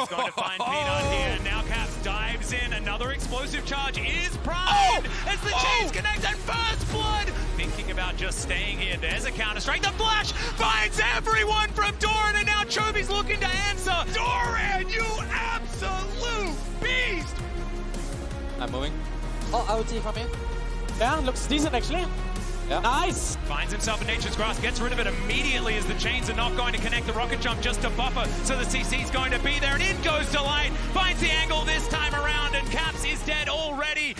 He's going to find Peanut here. Now Caps dives in. Another explosive charge is primed as the chains connect and first blood. Thinking about just staying here. There's a counter-strike. The flash finds everyone from Doran, and now Chovy's looking to answer. Doran, you absolute beast! I'm moving. Oh, ulti from here. Yeah, looks decent actually. Yeah. Nice! Finds himself in Nature's Grasp, gets rid of it immediately as the chains are not going to connect the rocket jump just to buffer, so the CC's going to be there, and in goes Taliyah, finds the angle this time around, and Caps is dead already.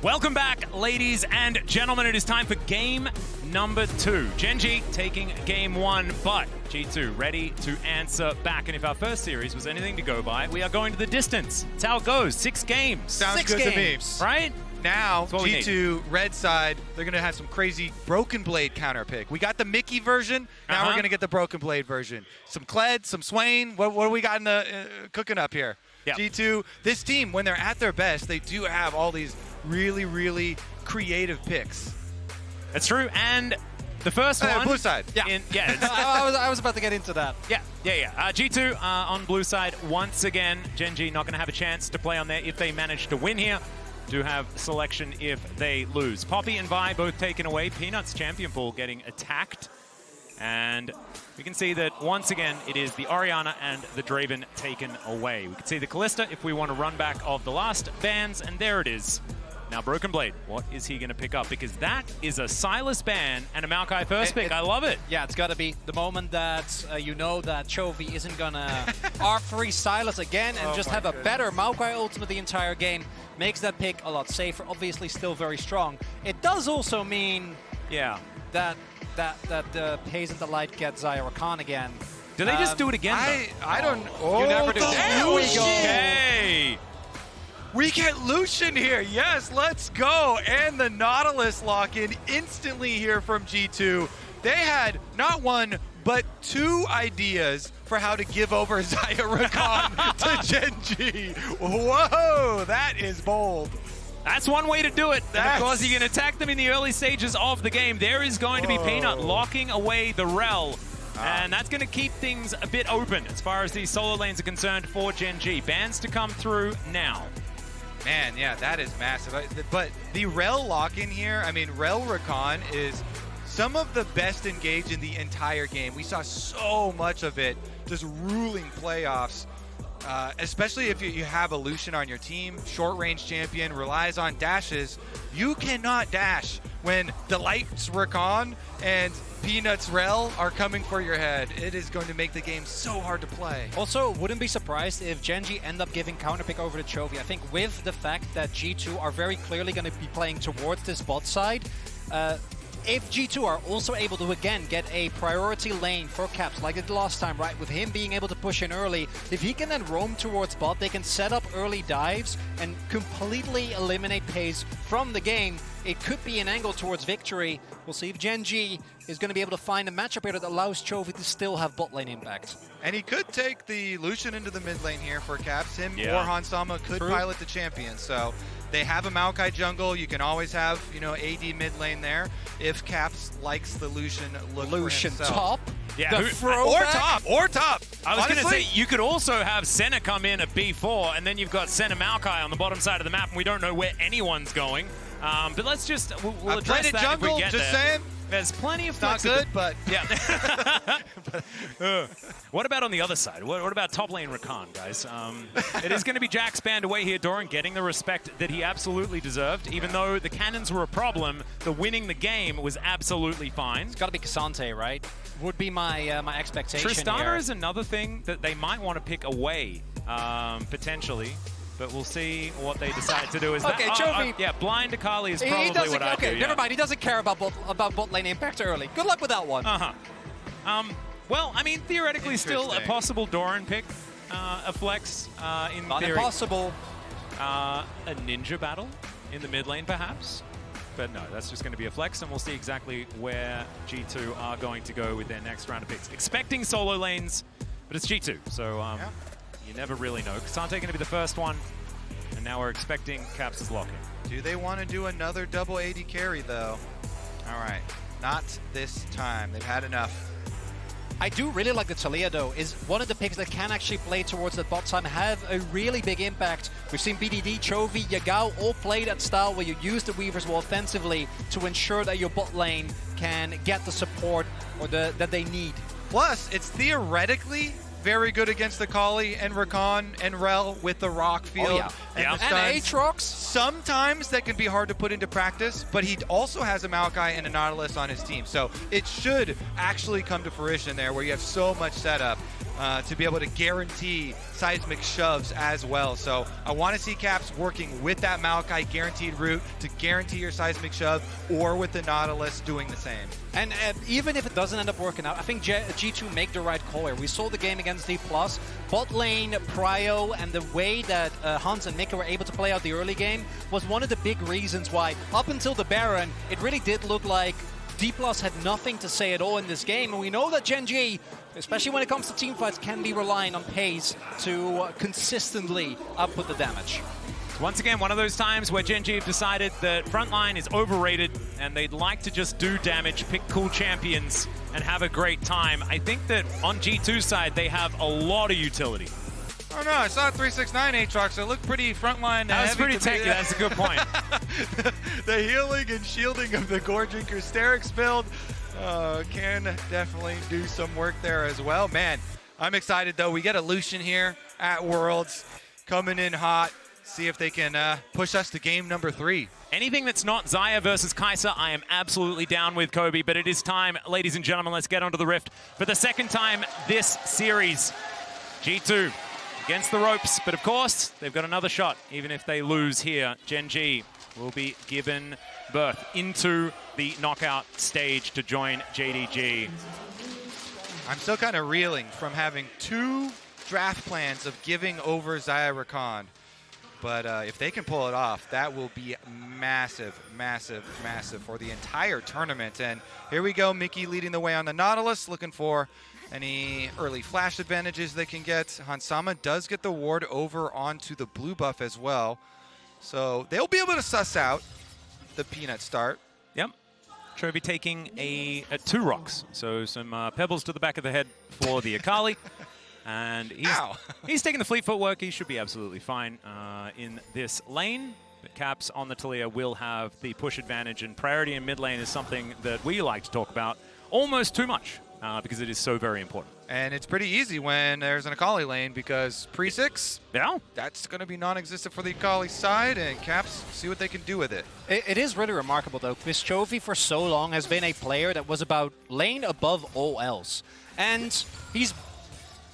Welcome back, ladies and gentlemen. It is time for game number 2. Gen.G taking game 1, but G2 ready to answer back. And if our first series was anything to go by, we are going to the distance. That's how it goes. 6 games. Sounds good to me. Right? Now, G2, red side, they're going to have some crazy Broken Blade counter pick. We got the Mikyx version. Now we're going to get the Broken Blade version. Some Kled, some Swain. What do we got in the cooking up here? Yep. G2, this team, when they're at their best, they do have all these really, really creative picks. That's true. And the first one... blue side. Yeah. I was about to get into that. Yeah. G2 on blue side once again. Gen.G not going to have a chance to play on there if they manage to win here. Do have selection if they lose. Poppy and Vi both taken away. Peanut's champion pool getting attacked. And we can see that once again it is the Orianna and the Draven taken away. We can see the Callista if we want to run back of the last bans, and there it is. Now Broken Blade, what is he going to pick up? Because that is a Sylas ban and a Maokai first pick. I love it. Yeah, it's got to be the moment that you know that Chovy isn't going to R3 Sylas again and just have a better Maokai ultimate the entire game. Makes that pick a lot safer. Obviously still very strong. It does also mean that Peyz and the Light get Xayah Rakan again. Do they just do it again? I don't... You never do. There we go. Okay. We get Lucian here. Yes, let's go. And the Nautilus lock-in instantly here from G2. They had not one, but 2 ideas for how to give over Xayah Rakan to Gen.G. Whoa, that is bold. That's one way to do it. And of course, you can attack them in the early stages of the game. There is going to be Peanut locking away the Rell. And that's going to keep things a bit open as far as these solo lanes are concerned for Gen.G. Bans to come through now. Man, yeah, that is massive. But the Rell lock-in here, I mean, Rell Rakan is some of the best engaged in the entire game. We saw so much of it just ruling playoffs, especially if you have a Lucian on your team, short-range champion, relies on dashes. You cannot dash when the Light's Rakan and Peanut's Rell are coming for your head. It is going to make the game so hard to play. Also, wouldn't be surprised if Gen.G end up giving counterpick over to Chovy. I think with the fact that G2 are very clearly going to be playing towards this bot side, if G2 are also able to, again, get a priority lane for Caps, like they did last time, right? With him being able to push in early, if he can then roam towards bot, they can set up early dives and completely eliminate Peyz from the game. It could be an angle towards victory. We'll see if Gen.G is going to be able to find a matchup here that allows Chovy to still have bot lane impact. And he could take the Lucian into the mid lane here for Caps. Him or Hansama could pilot the champion. So they have a Maokai jungle. You can always have, you know, AD mid lane there if Caps likes the Lucian look. Lucian for top. Yeah, or top. I was going to say, you could also have Senna come in at B4, and then you've got Senna Maokai on the bottom side of the map, and we don't know where anyone's going. But let's just, we'll address that jungle, if we get just there. saying. There's plenty of Not good, but... Yeah. What about on the other side? What about top lane Rakan, guys? It is going to be Jack's banned away here. Doran getting the respect that he absolutely deserved. Even though the cannons were a problem, the winning the game was absolutely fine. It's got to be Cassante, right? Would be my my expectation. Tristana here. is another thing that they might want to pick away, potentially. But we'll see what they decide to do. Is okay, Chovy. Yeah, blind Akali is probably what I do. Okay, never mind. He doesn't care about bot lane impact early. Good luck with that one. Well, I mean, theoretically, still a possible Doran pick, a flex in Not theory. impossible. A ninja battle in the mid lane, perhaps. But no, that's just going to be a flex, and we'll see exactly where G2 are going to go with their next round of picks. Expecting solo lanes, but it's G2, so you never really know. Cassante going to be the first one, and now we're expecting Caps' lock-in. Do they want to do another double AD carry, though? All right, not this time. They've had enough. I do really like the Taliyah, though. Is one of the picks that can actually play towards the bot side, have a really big impact. We've seen BDD, Chovy, Yagao all play that style where you use the Weavers well offensively to ensure that your bot lane can get the support or that they need. Plus, it's theoretically very good against Akali and Rakan and Rell with the rock field and the stuns. And Aatrox. Sometimes that can be hard to put into practice, but he also has a Maokai and a Nautilus on his team. So it should actually come to fruition there where you have so much setup to be able to guarantee seismic shoves as well. So I want to see Caps working with that Maokai guaranteed route to guarantee your seismic shove, or with the Nautilus doing the same. And even if it doesn't end up working out, I think G2 make the right call here. We saw the game against D+, bot lane, prio, and the way that Hans and Mikyx were able to play out the early game was one of the big reasons why, up until the Baron, it really did look like D+ had nothing to say at all in this game. And we know that Gen.G, especially when it comes to teamfights, can be relying on Peyz to consistently output the damage. Once again, one of those times where Gen.G have decided that frontline is overrated and they'd like to just do damage, pick cool champions, and have a great time. I think that on G2's side, they have a lot of utility. Oh no, I saw 369 Aatrox. It looked pretty frontline. That was pretty techy. That's a good point. The healing and shielding of the Gorginker Sterix build can definitely do some work there as well. Man, I'm excited though. We get a Lucian here at Worlds coming in hot. See if they can push us to game number 3. Anything that's not Xayah versus Kai'Sa, I am absolutely down with, Kobe, but it is time, ladies and gentlemen, let's get onto the Rift. For the second time this series, G2 against the ropes, but of course, they've got another shot. Even if they lose here, Gen.G will be given birth into the knockout stage to join JDG. I'm still kind of reeling from having 2 draft plans of giving over Xayah Rakan. But if they can pull it off, that will be massive, massive, massive for the entire tournament. And here we go, Mikyx leading the way on the Nautilus, looking for any early flash advantages they can get. Hansama does get the ward over onto the blue buff as well. So they'll be able to suss out the Peanut start. Yep. Chovy taking 2 rocks. So some pebbles to the back of the head for the Akali. And he's taking the fleet footwork. He should be absolutely fine in this lane. But Caps on the Taliyah will have the push advantage, and priority in mid lane is something that we like to talk about almost too much because it is so very important. And it's pretty easy when there's an Akali lane because pre-6, that's going to be non-existent for the Akali side, and Caps see what they can do with it. It is really remarkable, though, because Chovy for so long has been a player that was about lane above all else. And he's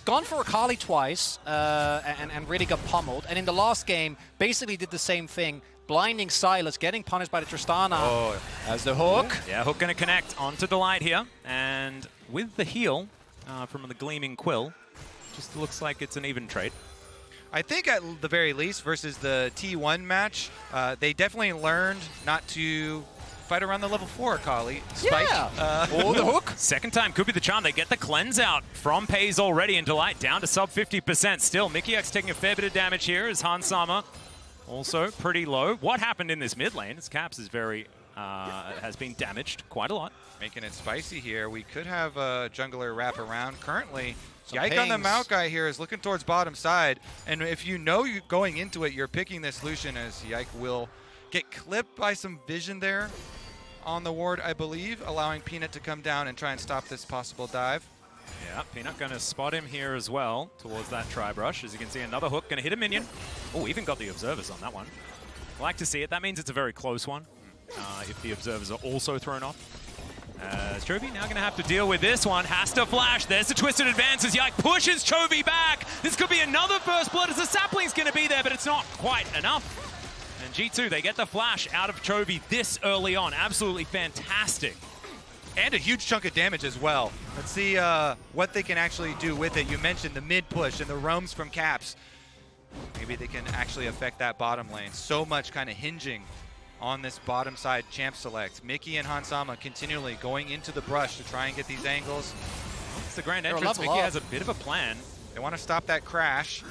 gone for Akali twice and really got pummeled. And in the last game, basically did the same thing, blinding Silas, getting punished by the Tristana as the hook. Yeah, hook going to connect onto Delight here. And with the heal from the Gleaming Quill, just looks like it's an even trade. I think at the very least, versus the T1 match, they definitely learned not to fight around the level 4 Akali. Spike. Or the hook. Second time could be the charm. They get the cleanse out from Peyz already, and Delight down to sub 50%. Still, Mikyx taking a fair bit of damage here as Hansama also pretty low. What happened in this mid lane? His Caps is very, has been damaged quite a lot. Making it spicy here. We could have a jungler wrap around. Currently, Some Yike on the pings. Maokai here is looking towards bottom side. And if you know you going into it, you're picking this Lucian, as Yike will get clipped by some vision there on the ward, I believe, allowing Peanut to come down and try and stop this possible dive. Yeah, Peanut going to spot him here as well towards that tri-brush. As you can see, another hook going to hit a minion. Oh, even got the observers on that one. Like to see it. That means it's a very close one if the observers are also thrown off. Chovy now going to have to deal with this one. Has to flash. There's the twisted advance as Yike pushes Chovy back. This could be another first blood as the sapling's going to be there, but it's not quite enough. And G2, they get the flash out of Chovy this early on. Absolutely fantastic. And a huge chunk of damage as well. Let's see what they can actually do with it. You mentioned the mid push and the roams from Caps. Maybe they can actually affect that bottom lane. So much kind of hinging on this bottom side champ select. Mikyx and Hansama continually going into the brush to try and get these angles. It's the grand entrance. Mikyx has a bit of a plan. They want to stop that crash.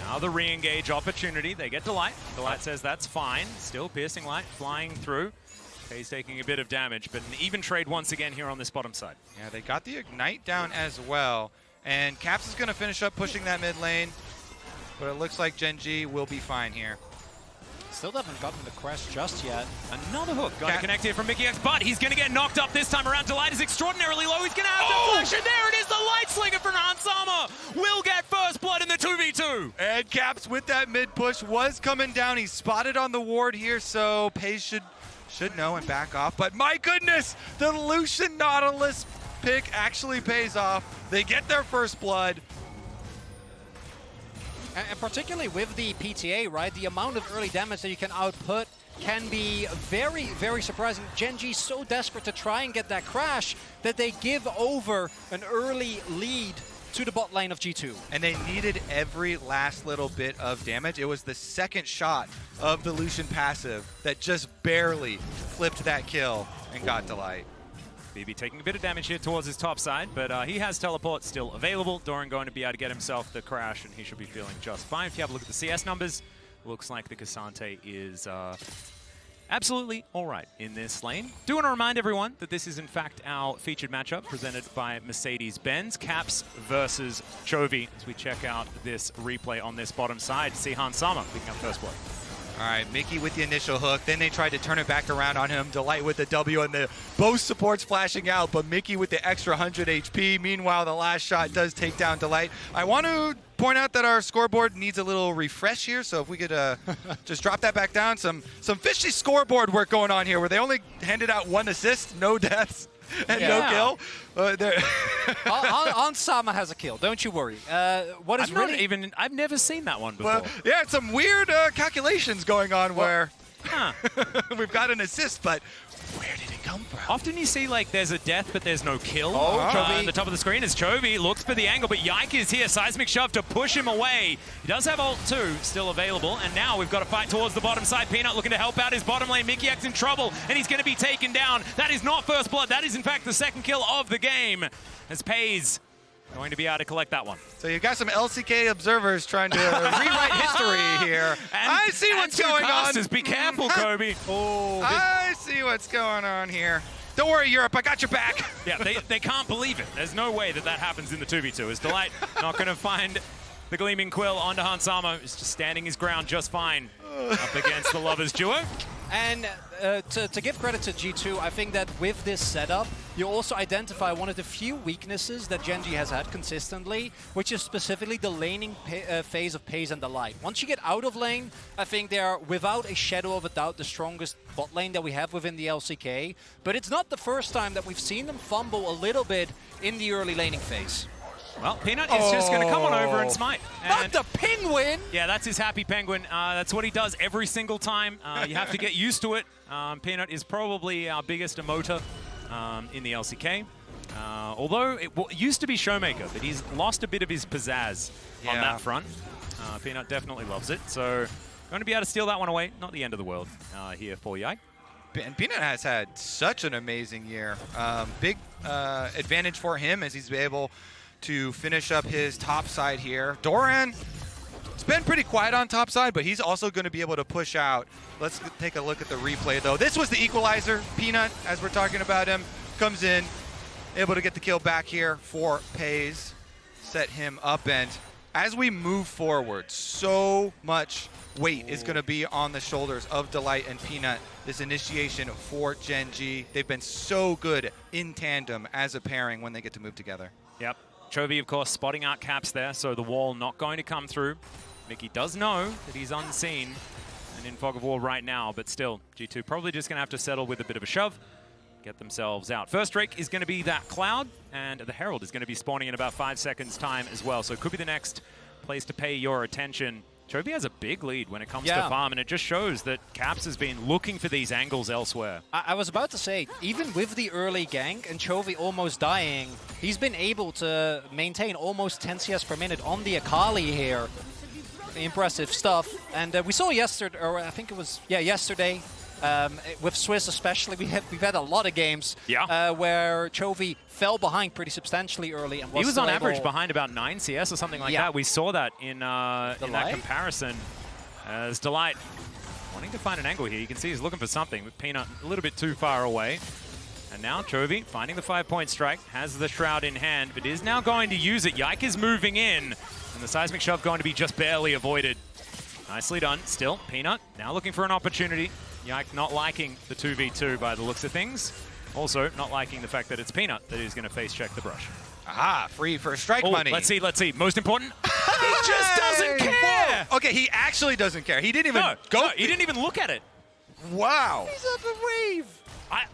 Now the re-engage opportunity. They get Delight. Delight says that's fine. Still piercing light flying through. Peyz taking a bit of damage, but an even trade once again here on this bottom side. Yeah, they got the Ignite down as well. And Caps is going to finish up pushing that mid lane. But it looks like Gen.G will be fine here. Still haven't gotten the crest just yet. Another hook. Got to connect here from Mikyx, but he's going to get knocked up this time around. Taliyah is extraordinarily low. He's going to have deflection. There it is. The light slinger from Hansama will get first blood in the 2v2. And Caps with that mid push was coming down. He's spotted on the ward here, so Peyz should know and back off. But my goodness, the Lucian Nautilus pick actually pays off. They get their first blood. And particularly with the PTA, right, the amount of early damage that you can output can be very, very surprising. Gen.G so desperate to try and get that crash that they give over an early lead to the bot lane of G2. And they needed every last little bit of damage. It was the second shot of the Lucian passive that just barely flipped that kill and got Delight. BB taking a bit of damage here towards his top side, but he has teleport still available. Doran going to be able to get himself the crash, and he should be feeling just fine. If you have a look at the CS numbers, looks like the Cassante is absolutely all right in this lane. Do want to remind everyone that this is in fact our featured matchup presented by Mercedes-Benz. Caps versus Chovy as we check out this replay on this bottom side to see Hansama picking up first blood. All right, Mickey with the initial hook. Then they tried to turn it back around on him. Delight with the W and the both supports flashing out, but Mickey with the extra 100 HP. Meanwhile, the last shot does take down Delight. I want to point out that our scoreboard needs a little refresh here, so if we could just drop that back down. Some fishy scoreboard work going on here where they only handed out 1 assist, no deaths, and no kill. Hansama has a kill, don't you worry. What is I've never seen that one before. Well, yeah, it's some weird calculations going on where we've got an assist, but where did it come from? Often you see like there's a death, but there's no kill. Chovy. At the top of the screen is Chovy, looks for the angle, but Yike is here. Seismic shove to push him away. He does have ult 2 still available, and now we've got to fight towards the bottom side. Peanut looking to help out his bottom lane. Mikyx in trouble, and he's going to be taken down. That is not first blood. That is in fact the second kill of the game, as Peyz going to be able to collect that one. So you've got some LCK observers trying to rewrite history here. I see what's going on. Be careful, Kobe. I see what's going on here. Don't worry, Europe. I got your back. Yeah, they can't believe it. There's no way that happens in the 2v2. Is Delight not going to find the Gleaming Quill onto Hansama? He's just standing his ground just fine up against the Lovers duo. And to give credit to G2, I think that with this setup, you also identify one of the few weaknesses that Gen.G has had consistently, which is specifically the laning phase of Peyz and Delight. Once you get out of lane, I think they are, without a shadow of a doubt, the strongest bot lane that we have within the LCK. But it's not the first time that we've seen them fumble a little bit in the early laning phase. Well, Peanut is just going to come on over and smite. Not the penguin! Yeah, that's his happy penguin. That's what he does every single time. You have to get used to it. Peanut is probably our biggest emoter in the LCK. Although it used to be Showmaker, but he's lost a bit of his pizzazz on that front. Peanut definitely loves it. So going to be able to steal that one away. Not the end of the world here for Yike. And Peanut has had such an amazing year. Big advantage for him as he's able to finish up his top side here. Doran, it's been pretty quiet on top side, but he's also going to be able to push out. Let's take a look at the replay, though. This was the equalizer. Peanut, as we're talking about him, comes in, able to get the kill back here for Peyz. Set him up, and as we move forward, so much weight is going to be on the shoulders of Delight and Peanut. This initiation for Gen.G. They've been so good in tandem as a pairing when they get to move together. Yep. Chovy, of course, spotting out Caps there, so the wall not going to come through. Mickey does know that he's unseen and in fog of war right now, but still, G2 probably just going to have to settle with a bit of a shove, get themselves out. First Drake is going to be that Cloud, and the Herald is going to be spawning in about 5 seconds' time as well, so it could be the next place to pay your attention. Chovy has a big lead when it comes to farm, and it just shows that Caps has been looking for these angles elsewhere. I was about to say, even with the early gank and Chovy almost dying, he's been able to maintain almost 10 CS per minute on the Akali here. Impressive stuff. And we saw yesterday, or I think it was, yesterday, with Swiss especially, we've had a lot of games where Chovy fell behind pretty substantially early. And he was on average behind about 9 CS or something like that. We saw that in that comparison as Delight wanting wanting to find an angle here. You can see he's looking for something with Peanut a little bit too far away. And now Chovy finding the 5-point strike, has the Shroud in hand, but is now going to use it. Yike is moving in, and the seismic shove going to be just barely avoided. Nicely done. Still, Peanut now looking for an opportunity. Yike not liking the 2v2 by the looks of things. Also, not liking the fact that it's Peanut that is going to face check the brush. Aha, free for strike money. Let's see. Most important, he just doesn't care. Whoa. Okay, he actually doesn't care. He didn't even go. No, he didn't even look at it. Wow. He's up a wave.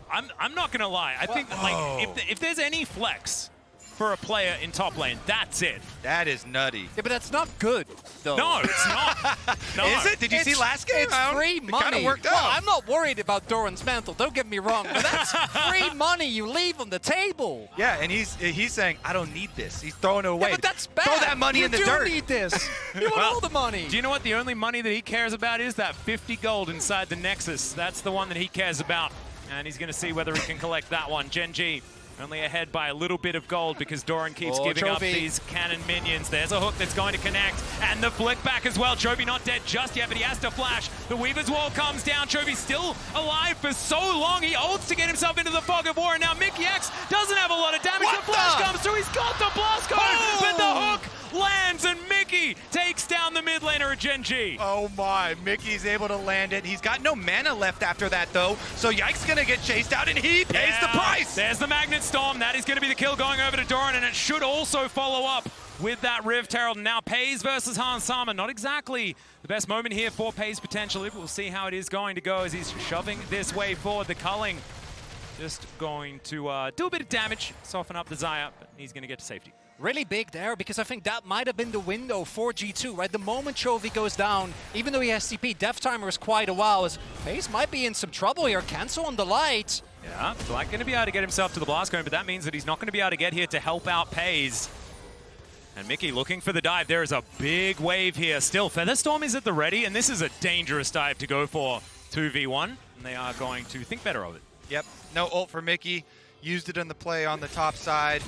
I'm not gonna lie. I think that, like if there's any flex for a player in top lane, that's it. That is nutty. Yeah, but that's not good, though. No, it's not. No. Is it? Did you see last game? It's free money. It kind of worked out. Well, I'm not worried about Doran's mantle. Don't get me wrong, but that's free money you leave on the table. Yeah, and he's saying, I don't need this. He's throwing it away. Yeah, but that's bad. Throw that money in the dirt. You do need this. You want all the money. Do you know what the only money that he cares about is? That 50 gold inside the Nexus. That's the one that he cares about. And he's going to see whether he can collect that one. Gen.G only ahead by a little bit of gold because Doran keeps giving up these cannon minions. There's a hook that's going to connect. And the flick back as well. Chovy not dead just yet, but he has to flash. The Weaver's Wall comes down. Chovy's still alive for so long. He ults to get himself into the fog of war. And now Mikyx doesn't have a lot of damage. The flash comes through. He's got the blast code, but the hook lands, and Mikyx takes down the mid laner of Gen.G. Oh my, Mickey's able to land it. He's got no mana left after that though, so Yike's gonna get chased out and he pays the price. There's the Magnet Storm. That is gonna be the kill going over to Doran, and it should also follow up with that Rift Herald. Now Peyz versus Hans Sama. Not exactly the best moment here for Peyz potentially, but we'll see how it is going to go as he's shoving this way forward. The culling just going to do a bit of damage, soften up the Xayah, but he's gonna get to safety. Really big there, because I think that might have been the window for G2, right? The moment Chovy goes down, even though he has CP, death timer is quite a while, as Peyz might be in some trouble here. Cancel on the light. Yeah, Black going to be able to get himself to the blast cone, but that means that he's not going to be able to get here to help out Peyz. And Mikyx looking for the dive. There is a big wave here. Still, Featherstorm is at the ready, and this is a dangerous dive to go for 2v1, and they are going to think better of it. Yep, no ult for Mikyx. Used it in the play on the top side.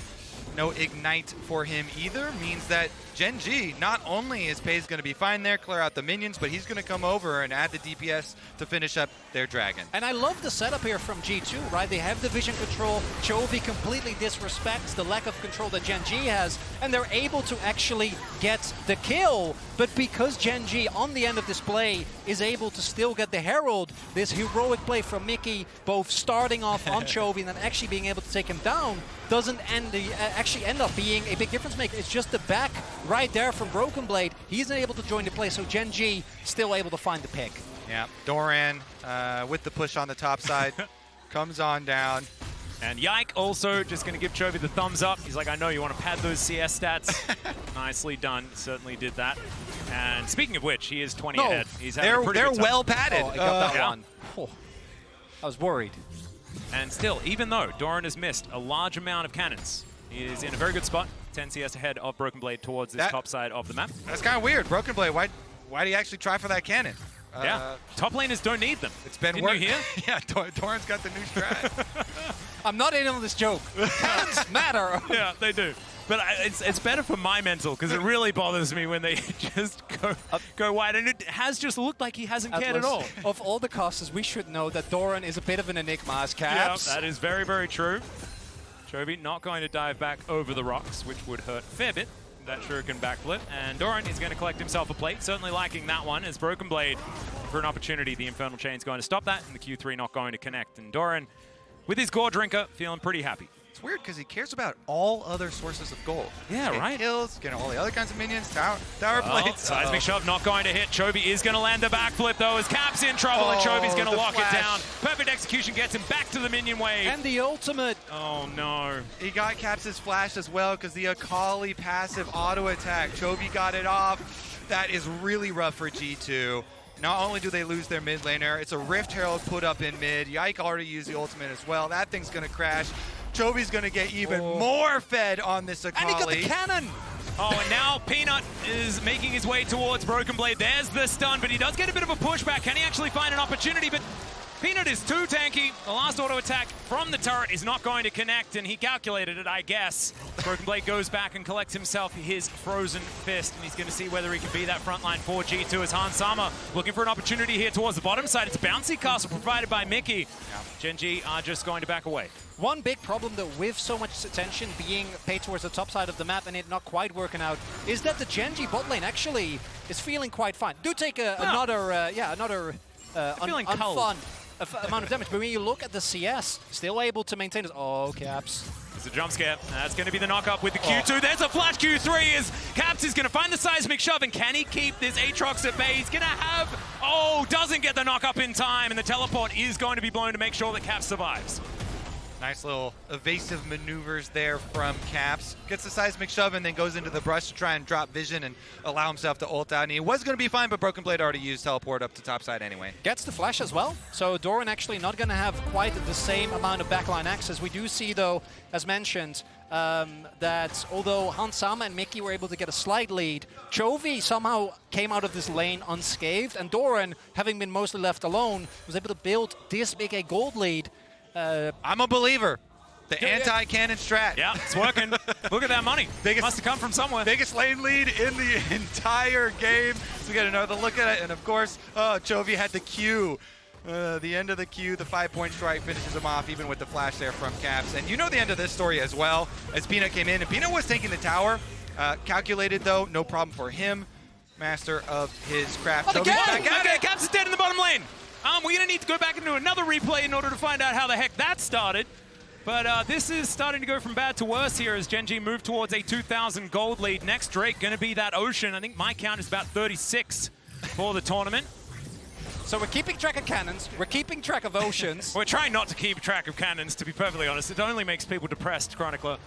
No Ignite for him either, means that Gen.G, not only is Peyz going to be fine there, clear out the minions, but he's going to come over and add the DPS to finish up their dragon. And I love the setup here from G2, right? They have the vision control. Chovy completely disrespects the lack of control that Gen.G has, and they're able to actually get the kill. But because Gen.G on the end of this play is able to still get the Herald, this heroic play from Mikyx, both starting off on Chovy and then actually being able to take him down, doesn't actually end up being a big difference maker. It's just the back right there from Broken Blade. He's able to join the play, so Gen.G still able to find the pick. Yeah, Doran with the push on the top side comes on down. And Yike also just going to give Chovy the thumbs up. He's like, I know you want to pad those CS stats. Nicely done. Certainly did that. And speaking of which, he is 20 ahead. He's having a pretty good time. Well padded. Oh, I got that one. Oh, I was worried. And still, even though Doran has missed a large amount of cannons, he is in a very good spot. 10 CS ahead of Broken Blade towards this top side of the map. That's kind of weird. Broken Blade, why do you actually try for that cannon? Yeah, top laners don't need them. It's been working here. Yeah, Doran's got the new strat. I'm not in on this joke. Cannons matter. Yeah, they do. But it's better for my mental, because it really bothers me when they just go wide. And it has just looked like he hasn't cared at all. Of all the casters, we should know that Doran is a bit of an enigma as Caps. Yeah, that is very, very true. Chovy not going to dive back over the rocks, which would hurt a fair bit. That shuriken backflip. And Doran is going to collect himself a plate. Certainly liking that one as Broken Blade for an opportunity. The Infernal Chain's going to stop that, and the Q3 not going to connect. And Doran, with his Gore Drinker, feeling pretty happy. It's weird because he cares about all other sources of gold. Yeah, right. Kills, getting all the other kinds of minions, tower plates. Seismic shove not going to hit. Chovy is going to land the backflip though, as Cap's in trouble, and Chovy's going to lock it down. Perfect execution gets him back to the minion wave. And the ultimate. Oh no. He got Caps' flash as well because the Akali passive auto attack. Chovy got it off. That is really rough for G2. Not only do they lose their mid laner, it's a Rift Herald put up in mid. Yike already used the ultimate as well. That thing's going to crash. Chovy's going to get even more fed on this Akali. And he got the cannon! Oh, and now Peanut is making his way towards Broken Blade. There's the stun, but he does get a bit of a pushback. Can he actually find an opportunity? But Peanut is too tanky. The last auto attack from the turret is not going to connect, and he calculated it, I guess. Broken Blade goes back and collects himself his Frozen Fist, and he's going to see whether he can be that frontline for G2 as Hans Sama looking for an opportunity here towards the bottom side. It's Bouncy Castle provided by Mikyx. Gen.G are just going to back away. One big problem though with so much attention being paid towards the top side of the map and it not quite working out is that the Gen.G bot lane actually is feeling quite fine. Do take another unfun amount of damage, but when you look at the CS, still able to maintain this. Oh, Caps. It's a jump scare. That's going to be the knock-up with the Q2. There's a flash Q3 as Caps is going to find the seismic shove, and can he keep this Aatrox at bay? He's going to have... Oh, doesn't get the knock-up in time, and the teleport is going to be blown to make sure that Caps survives. Nice little evasive maneuvers there from Caps. Gets the seismic shove and then goes into the brush to try and drop vision and allow himself to ult out. And he was going to be fine, but Broken Blade already used teleport up to top side anyway. Gets the flash as well. So Doran actually not going to have quite the same amount of backline access. We do see, though, as mentioned, that although Hans Sama and Mikyx were able to get a slight lead, Chovy somehow came out of this lane unscathed. And Doran, having been mostly left alone, was able to build this big a gold lead. I'm a believer. The anti-cannon strat. Yeah, it's working. Look at that money. Must have come from somewhere. Biggest lane lead in the entire game. So we get another look at it. And of course, Chovy had the Q. The end of the Q, the 5-point strike finishes him off, even with the flash there from Caps. And you know the end of this story as well, as Peanut came in. And Peanut was taking the tower. Calculated, though, no problem for him. Master of his craft. Okay, Caps is dead in the bottom lane. We're going to need to go back into another replay in order to find out how the heck that started. But this is starting to go from bad to worse here as Gen.G move towards a 2,000 gold lead. Next Drake going to be that Ocean. I think my count is about 36 for the tournament. So we're keeping track of cannons, we're keeping track of Oceans. We're trying not to keep track of cannons, to be perfectly honest. It only makes people depressed, Chronicler.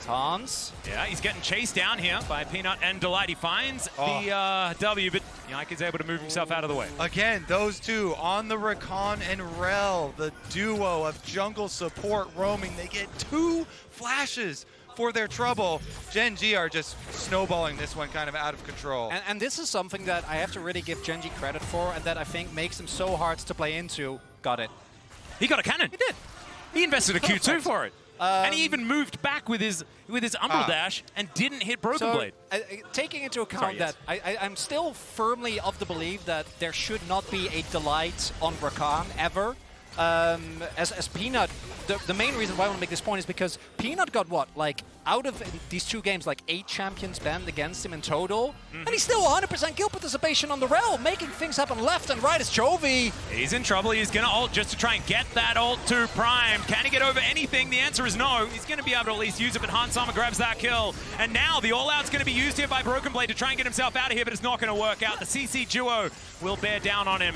Hans. Yeah, he's getting chased down here by Peanut and Delight. He finds the W, but Yike is able to move himself out of the way. Again, those two on the Rakan and Rell, the duo of jungle support roaming. They get 2 flashes for their trouble. Gen.G are just snowballing this one kind of out of control. And this is something that I have to really give Gen.G credit for and that I think makes them so hard to play into. Got it. He got a cannon. He did. He invested a Q2 for it. And he even moved back with his Umbral Dash and didn't hit Broken Blade. Taking into account that I'm still firmly of the belief that there should not be a Delight on Rakan ever. As Peanut, the main reason why I want to make this point is because Peanut got what, like out of these 2 games, like 8 champions banned against him in total, and he's still 100% kill participation on the Rell, making things happen left and right as Chovy. He's in trouble. He's going to ult just to try and get that ult to Prime. Can he get over anything? The answer is no. He's going to be able to at least use it, but Hans Sama grabs that kill. And now the all-out's going to be used here by Broken Blade to try and get himself out of here, but it's not going to work out. The CC duo will bear down on him.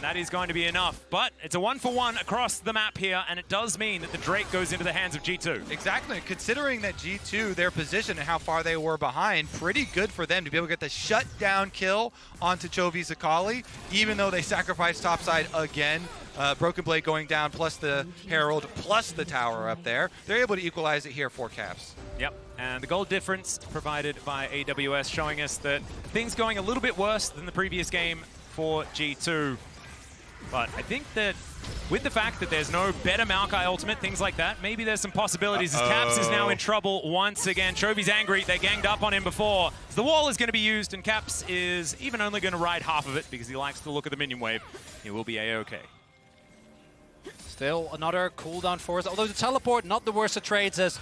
That is going to be enough, but it's a 1-for-1 across the map here, and it does mean that the Drake goes into the hands of G2. Exactly. Considering that G2, their position and how far they were behind, pretty good for them to be able to get the shutdown kill onto Chovy's Akali, even though they sacrificed topside again. Broken Blade going down, plus the Herald, plus the tower up there. They're able to equalize it here for Caps. Yep, and the gold difference provided by AWS showing us that things going a little bit worse than the previous game for G2. But I think that with the fact that there's no better Maokai ultimate, things like that, maybe there's some possibilities as Caps is now in trouble once again. Chovy's angry. They ganged up on him before. So the wall is going to be used, and Caps is even only going to ride half of it because he likes the look of the minion wave. He will be A-OK. Still another cooldown for us, although the teleport, not the worst of trades as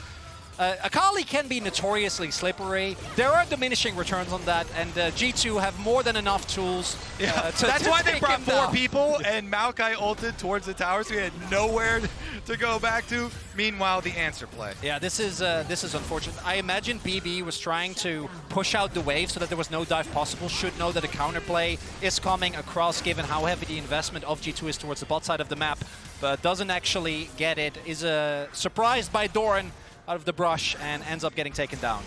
Akali can be notoriously slippery. There are diminishing returns on that, and G2 have more than enough tools That's why they brought 4 people, and Maokai ulted towards the tower, so he had nowhere to go back to. Meanwhile, the answer play. Yeah, this is unfortunate. I imagine BB was trying to push out the wave so that there was no dive possible, should know that a counterplay is coming across given how heavy the investment of G2 is towards the bot side of the map, but doesn't actually get it. Is surprised by Doran out of the brush and ends up getting taken down.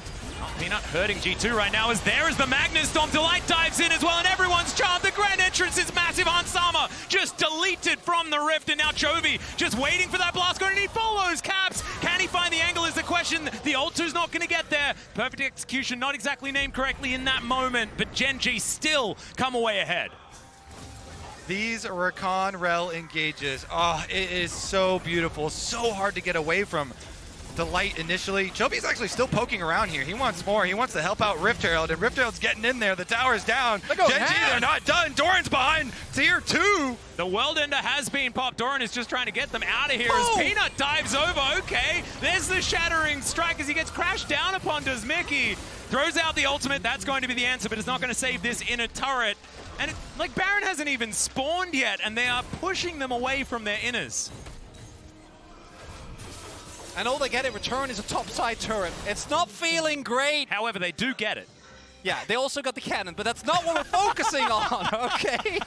Peanut hurting G2 right now as there is the Magnus Storm. Delight dives in as well, and everyone's charmed. The grand entrance is massive. Hans Sama just deleted from the rift, and now Chovy just waiting for that blast going, and he follows Caps. Can he find the angle is the question. The ult 2's not going to get there. Perfect execution, not exactly named correctly in that moment, but Gen.G still come away ahead. These Rakan Rell engages. Oh, it is so beautiful. So hard to get away from the light initially. Chovy's actually still poking around here. He wants more. He wants to help out Rift Herald, and Rift Herald's getting in there. The tower's down. Gen.G, they're not done. Doran's behind tier 2. The World Ender has been popped. Doran is just trying to get them out of here as Peanut dives over. Okay, there's the shattering strike as he gets crashed down upon. Does Mikyx throws out the ultimate. That's going to be the answer, but it's not going to save this inner turret. And like Baron hasn't even spawned yet, and they are pushing them away from their inners. And all they get in return is a topside turret. It's not feeling great. However, they do get it. Yeah, they also got the cannon, but that's not what we're focusing on, okay?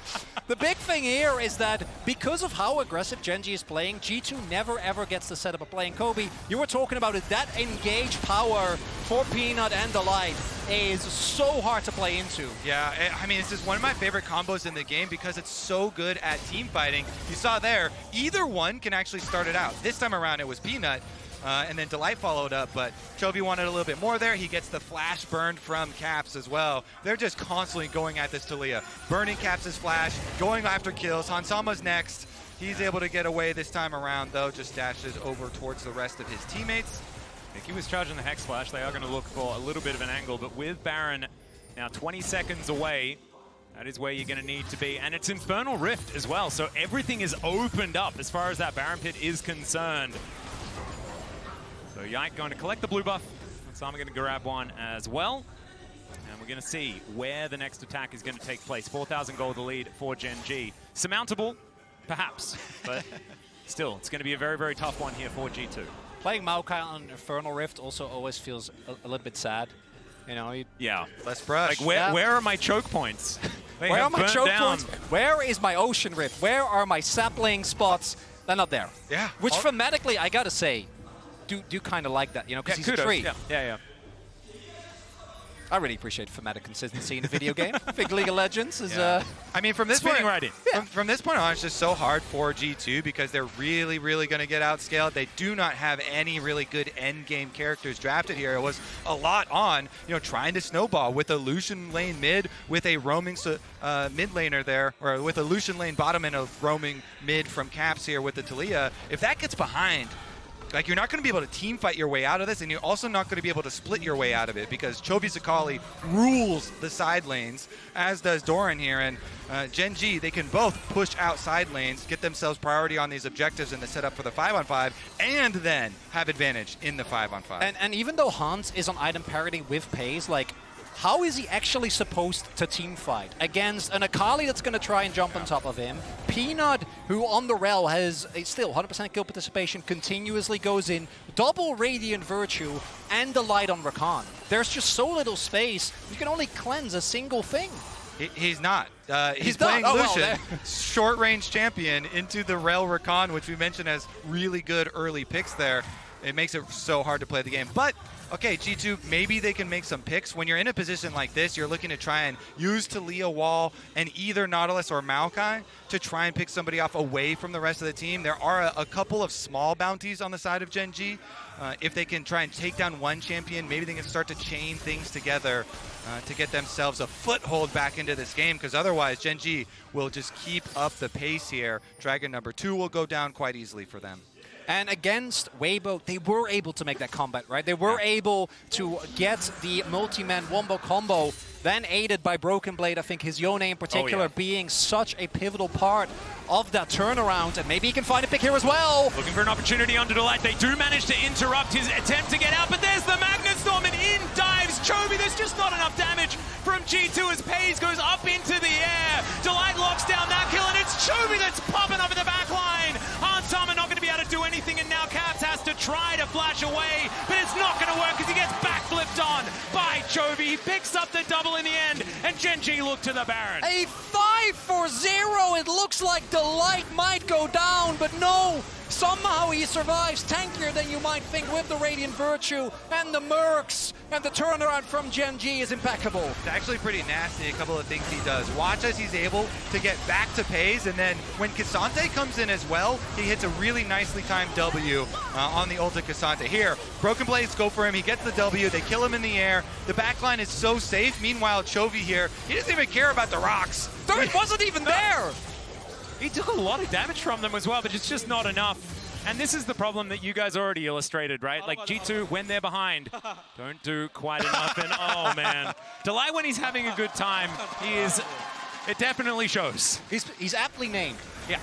The big thing here is that because of how aggressive Gen.G is playing, G2 never ever gets the setup of playing Chovy. You were talking about it, that engage power for Peanut and Delight is so hard to play into. Yeah, I mean, this is one of my favorite combos in the game because it's so good at team fighting. You saw there, either one can actually start it out. This time around, it was Peanut. And then Delight followed up, but Chovy wanted a little bit more there. He gets the flash burned from Caps as well. They're just constantly going at this Taliyah. Burning Caps' flash, going after kills. Hansama's next. He's able to get away this time around, though. Just dashes over towards the rest of his teammates. Mikyx was charging the Hex Flash. They are going to look for a little bit of an angle, but with Baron now 20 seconds away, that is where you're going to need to be. And it's Infernal Rift as well, so everything is opened up as far as that Baron pit is concerned. So Yike going to collect the blue buff. Hansama going to grab one as well. And we're going to see where the next attack is going to take place. 4,000 gold the lead for Gen.G. Surmountable, perhaps, but still, it's going to be a very, very tough one here for G2. Playing Maokai on Infernal Rift also always feels a little bit sad. You know, yeah. Less brush. Like, where are my choke points? Where are my choke points? Where is my Ocean Rift? Where are my sapling spots? They're not there. Yeah. Which thematically, I gotta say, do kind of like that, you know, because he's free. Yeah. I really appreciate thematic consistency in a video game. I think League of Legends is I mean, from this point, right in. From this point on, it's just so hard for G2 because they're really, really going to get outscaled. They do not have any really good end game characters drafted here. It was a lot on, you know, trying to snowball with a Lucian lane mid, with a roaming mid laner there, or with a Lucian lane bottom and a roaming mid from Caps here with the Taliyah. If that gets behind, like, you're not going to be able to team fight your way out of this, and you're also not going to be able to split your way out of it because Chovy's Akali rules the side lanes, as does Doran here. And Gen.G, they can both push out side lanes, get themselves priority on these objectives in the setup for the 5-on-5, and then have advantage in the 5-on-5. And even though Hans is on item parity with Peyz, like, how is he actually supposed to team fight against an Akali that's going to try and jump on top of him? Peanut, who on the Rell has still 100% kill participation, continuously goes in, double Radiant Virtue, and the light on Rakan. There's just so little space, you can only cleanse a single thing. He's not. He's playing Lucian, short-range champion, into the Rell Rakan, which we mentioned has really good early picks there. It makes it so hard to play the game. But, okay, G2, maybe they can make some picks. When you're in a position like this, you're looking to try and use Taliyah wall and either Nautilus or Maokai to try and pick somebody off away from the rest of the team. There are a couple of small bounties on the side of Gen.G. If they can try and take down one champion, maybe they can start to chain things together to get themselves a foothold back into this game, because otherwise Gen.G will just keep up the pace here. Dragon number 2 will go down quite easily for them. And against Weibo, they were able to make that combat, right? They were able to get the multi-man wombo combo, then aided by Broken Blade. I think his Yone in particular being such a pivotal part of that turnaround. And maybe he can find a pick here as well. Looking for an opportunity under Delight. They do manage to interrupt his attempt to get out, but there's the Magnet Storm, and in dives Chovy. There's just not enough damage from G2 as Peyz goes up into the air. Delight locks down that kill, and it's Chovy that's popping up in the back line. Hansama not going to be able to do anything, and now Caps has to try to flash away, but it's not going to work because he gets backflipped on by Chovy. He picks up the double in the end, and Gen.G look to the Baron. A 5-4-0. It looks like Delight might go down, but no. Somehow he survives, tankier than you might think with the Radiant Virtue and the Mercs, and the turnaround from Gen.G is impeccable. It's actually pretty nasty, a couple of things he does. Watch as he's able to get back to Peyz, and then when K'Sante comes in as well, he hits a really nicely timed W on the ult of K'Sante. Here, Broken Blades go for him, he gets the W, they kill him in the air. The backline is so safe. Meanwhile, Chovy here, he doesn't even care about the rocks. It wasn't even there! He took a lot of damage from them as well, but it's just not enough. And this is the problem that you guys already illustrated, right? Like G2, when they're behind, don't do quite enough. And oh man, Taliyah, when he's having a good time, it definitely shows. He's aptly named. Yeah.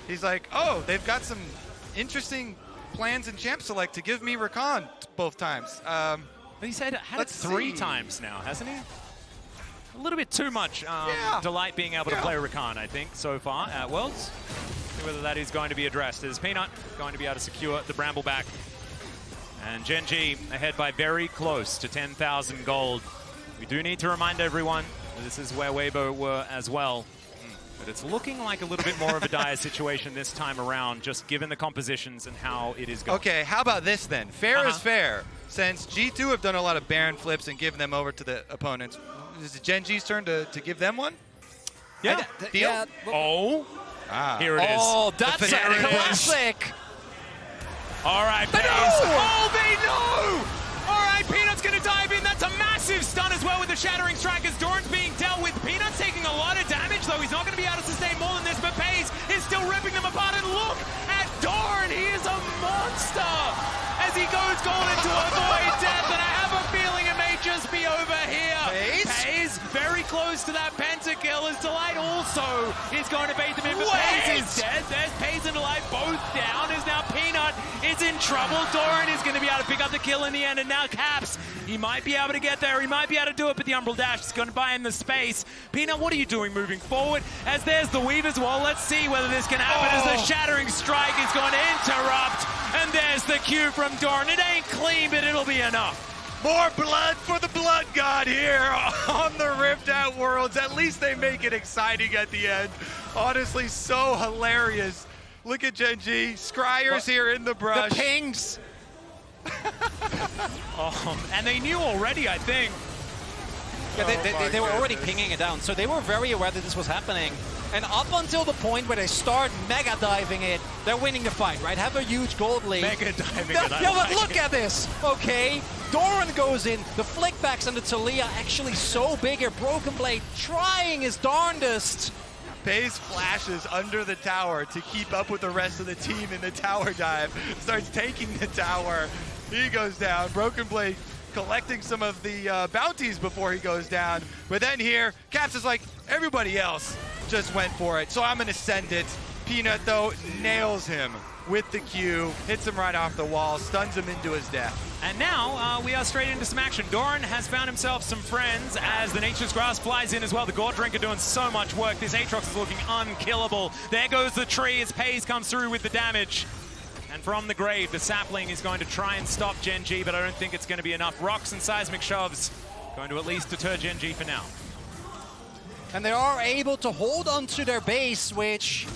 He's like, oh, they've got some interesting plans in Champ Select to give me Rakan both times. But he's had it 3 times now, hasn't he? A little bit too much delight being able to play Rakan, I think, so far at Worlds. See whether that is going to be addressed. Is Peanut going to be able to secure the Bramble back? And Gen.G ahead by very close to 10,000 gold. We do need to remind everyone this is where Weibo were as well. But it's looking like a little bit more of a dire situation this time around, just given the compositions and how it is going. Okay, how about this then? Fair is fair. Since G2 have done a lot of Baron flips and given them over to the opponents, is it Gen.G's turn to give them one? Yeah. Yeah. Here it is. Oh, that's a classic. All right, Peyz. Oh, they know! All right, Peanut's going to dive in. That's a massive stun as well with the Shattering Strike as Doran's being dealt with. Peanut's taking a lot of damage, though. He's not going to be able to sustain more than this, but Peyz is still ripping them apart. And look at Doran. He is a monster as he goes golden to avoid death. And I have a feeling it may just be over here. Peyz very close to that pentakill as Delight also is going to bait them in, but Peyz is dead. There's Peyz and Delight both down as now Peanut is in trouble. Doran is going to be able to pick up the kill in the end, and now Caps, he might be able to get there. He might be able to do it, but the Umbral Dash is going to buy him the space. Peanut, what are you doing moving forward? As there's the Weave as well. Let's see whether this can happen as the Shattering Strike is going to interrupt. And there's the Q from Doran. It ain't clean, but it'll be enough. More blood for the Blood God here on the Rift at Worlds. At least they make it exciting at the end. Honestly, so hilarious. Look at Gen.G. Scryer's here in the brush. The pings. And they knew already, I think. Yeah, they were already pinging it down, so they were very aware that this was happening. And up until the point where they start mega diving it, they're winning the fight, right? Have a huge gold lead. Mega diving it. Yeah, but look at this. Okay, Doran goes in. The flickbacks on the Taliyah actually so big here. Broken Blade trying his darndest. Peyz flashes under the tower to keep up with the rest of the team in the tower dive. Starts taking the tower. He goes down. Broken Blade collecting some of the bounties before he goes down. But then here, Caps is like, everybody else just went for it, so I'm going to send it. Peanut, though, nails him with the Q, hits him right off the wall, stuns him into his death. And now we are straight into some action. Doran has found himself some friends as the Nature's Grass flies in as well. The Gore Drinker doing so much work. This Aatrox is looking unkillable. There goes the tree as Peyz comes through with the damage. And from the grave, the Sapling is going to try and stop Gen.G, but I don't think it's going to be enough. Rocks and Seismic Shoves going to at least deter Gen.G for now. And they are able to hold onto their base, which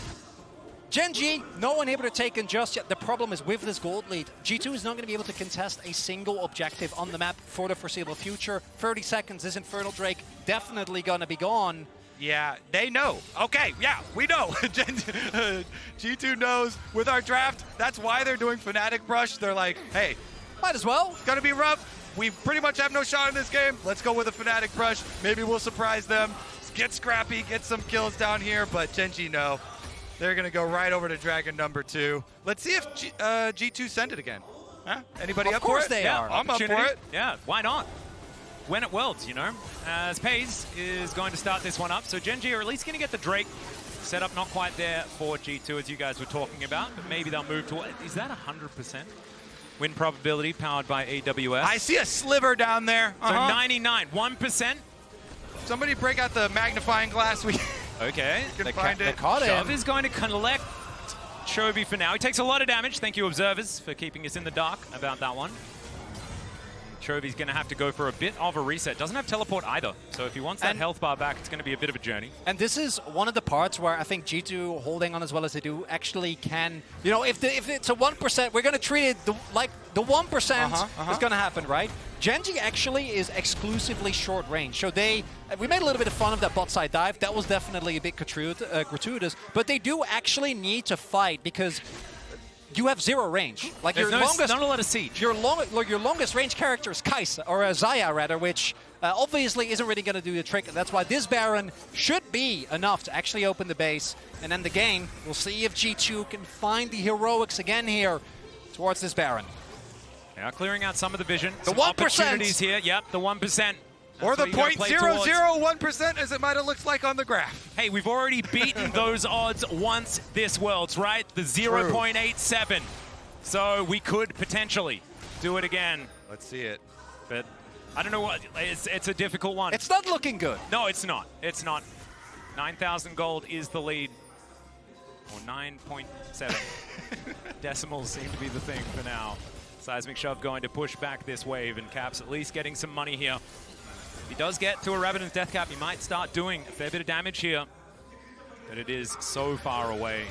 Gen.G, no one able to take in just yet. The problem is with this gold lead, G2 is not going to be able to contest a single objective on the map for the foreseeable future. 30 seconds, this Infernal Drake definitely going to be gone. Yeah, they know. Okay, yeah, we know. G2 knows with our draft, that's why they're doing Fnatic Brush. They're like, hey, might as well. It's gonna be rough. We pretty much have no shot in this game. Let's go with a Fnatic Brush. Maybe we'll surprise them. Get scrappy, get some kills down here, but Gen.G no. They're gonna go right over to Dragon number 2. Let's see if G2 send it again. Huh? Anybody up for it? Of course they are. I'm up for it. Yeah, why not? When it Worlds, you know, as Peyz is going to start this one up. So Gen.G are at least going to get the Drake set up, not quite there for G2 as you guys were talking about, but maybe they'll move to, is that 100% win probability powered by AWS? I see a sliver down there. So 99, 1%. Somebody break out the magnifying glass. Okay. Can find it. Chovy is going to collect Chovy for now. He takes a lot of damage. Thank you, observers, for keeping us in the dark about that one. Chovy's going to have to go for a bit of a reset. Doesn't have teleport either. So if he wants that health bar back, it's going to be a bit of a journey. And this is one of the parts where I think G2 holding on as well as they do actually can, you know, if it's a 1%, we're going to treat it like the 1% is going to happen, right? Gen.G actually is exclusively short range. So we made a little bit of fun of that bot side dive. That was definitely a bit gratuitous. But they do actually need to fight because you have 0 range. Like there's not a lot of siege. Your longest range character is Xayah, or Xayah rather, which obviously isn't really going to do the trick. And that's why this Baron should be enough to actually open the base. and end the game. We'll see if G2 can find the heroics again here towards this Baron. They are clearing out some of the vision. The Some 1%. opportunities here. Yep, the 1%. Or the That's what you gotta play towards. 0.001% as it might have looked like on the graph. Hey, we've already beaten those odds once this Worlds, right? The 0.87. So we could potentially do it again. Let's see it. But I don't know what, it's a difficult one. It's not looking good. No, it's not. It's not. 9,000 gold is the lead. Or 9.7. Decimals seem to be the thing for now. Seismic Shove going to push back this wave, and Caps at least getting some money here. If he does get to a Rabadon's Death Cap, he might start doing a fair bit of damage here. But it is so far away.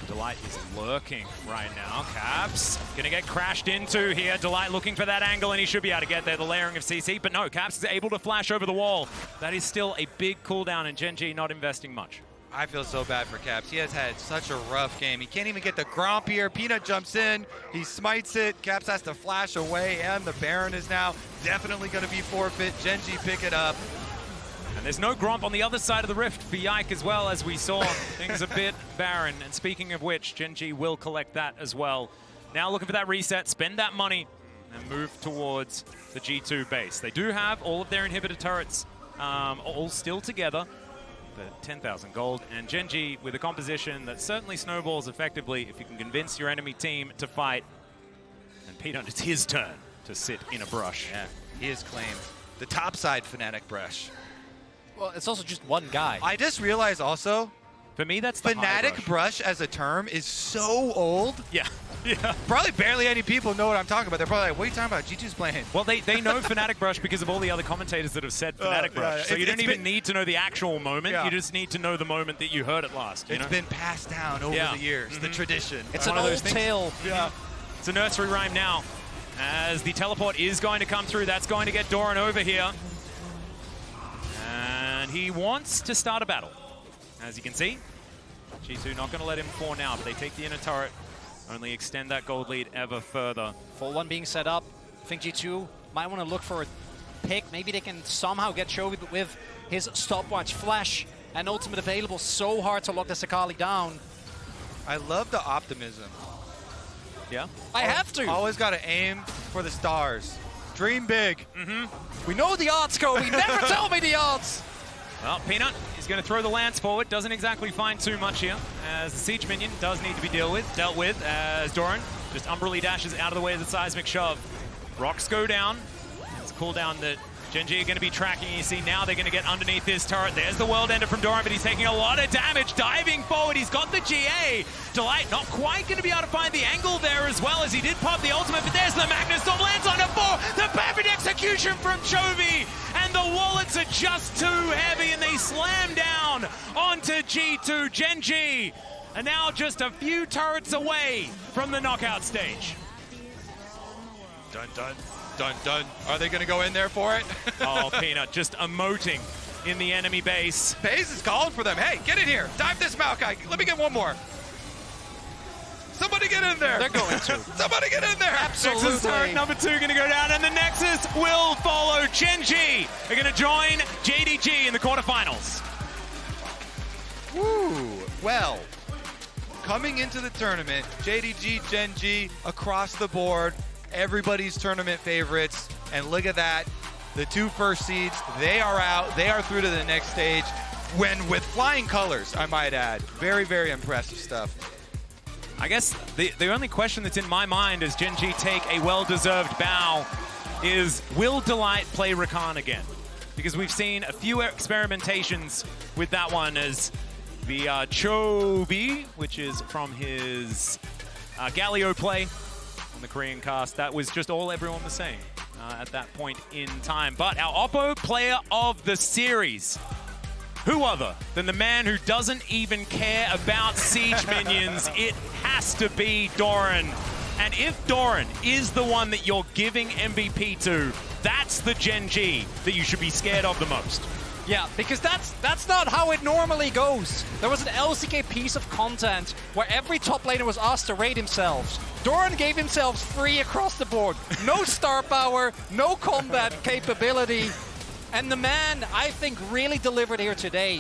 Delight is lurking right now. Caps gonna get crashed into here. Delight looking for that angle, and he should be able to get there. The layering of CC, but no, Caps is able to flash over the wall. That is still a big cooldown, and Gen.G not investing much. I feel so bad for Caps. He has had such a rough game. He can't even get the Gromp here. Peanut jumps in. He smites it. Caps has to flash away, and the Baron is now definitely going to be forfeit. Gen.G pick it up. And there's no Gromp on the other side of the rift for Yike as well, as we saw. Things a bit barren. And speaking of which, Gen.G will collect that as well. Now looking for that reset, spend that money, and move towards the G2 base. They do have all of their inhibitor turrets all still together. 10,000 gold, and Gen.G with a composition that certainly snowballs effectively if you can convince your enemy team to fight. And Peanut, it's his turn to sit in a brush. Yeah, he has claimed the topside Fnatic brush. Well, it's also just one guy. I just realized also, For me, that's the high Fnatic brush as a term is so old. Yeah. Yeah. Probably barely any people know what I'm talking about. They're probably like, what are you talking about? G2's playing. Well, they know Fnatic Brush because of all the other commentators that have said Fnatic Brush. Yeah. So you don't even need to know the actual moment. Yeah. You just need to know the moment that you heard it last. You It's know? been passed down over the years, the tradition. It's one an of those old things. tale. Yeah. It's a nursery rhyme now. As the teleport is going to come through, that's going to get Doran over here. And he wants to start a battle. As you can see, G2 not going to let him fall now, but they take the inner turret. Only extend that gold lead ever further. Full one being set up. I think G2 might want to look for a pick. Maybe they can somehow get Chovy, but with his stopwatch, flash, and ultimate available, so hard to lock this Akali down. I love the optimism. Yeah? I have to. Always got to aim for the stars. Dream big. We know the odds, Chovy. Never tell me the odds. Well, Peanut is going to throw the lance forward. Doesn't exactly find too much here, as the siege minion does need to be dealt with, as Doran just umbrally dashes out of the way of the seismic shove. Rocks go down. It's a cooldown that Gen.G are going to be tracking. You see now they're going to get underneath this turret. There's the world ender from Doran, but he's taking a lot of damage. Diving forward, he's got the GA. Delight not quite going to be able to find the angle there as well, as he did pop the ultimate, but there's the Magnus Storm, lands on a 4. The perfect execution from Chovy, and the wallets are just too heavy, and they slam down onto G2. Gen.G are now just a few turrets away from the knockout stage. Dun, dun, dun, dun. Are they going to go in there for it? Oh, Peanut just emoting in the enemy base. Peyz is calling for them. Hey, get in here. Dive this Maokai. Let me get one more. Somebody get in there. They're going to. Somebody get in there. Absolutely. Nexus turret number 2 going to go down, and the Nexus will follow. Gen.G are going to join JDG in the quarterfinals. Woo. Well, coming into the tournament, JDG, Gen.G across the board, everybody's tournament favorites. And look at that. The 2 first seeds, they are out. They are through to the next stage. When with flying colors, I might add. Very, very impressive stuff. I guess the only question that's in my mind as Gen.G take a well-deserved bow is, will Delight play Rakan again? Because we've seen a few experimentations with that one, as the Chovy, which is from his Galio play on the Korean cast. That was just all everyone was saying at that point in time. But our Oppo player of the series, who other than the man who doesn't even care about siege minions? It has to be Doran. And if Doran is the one that you're giving MVP to, that's the Gen.G that you should be scared of the most. Yeah, because that's not how it normally goes. There was an LCK piece of content where every top laner was asked to rate themselves. Doran gave himself free across the board. No star power, no combat capability. And the man, I think, really delivered here today.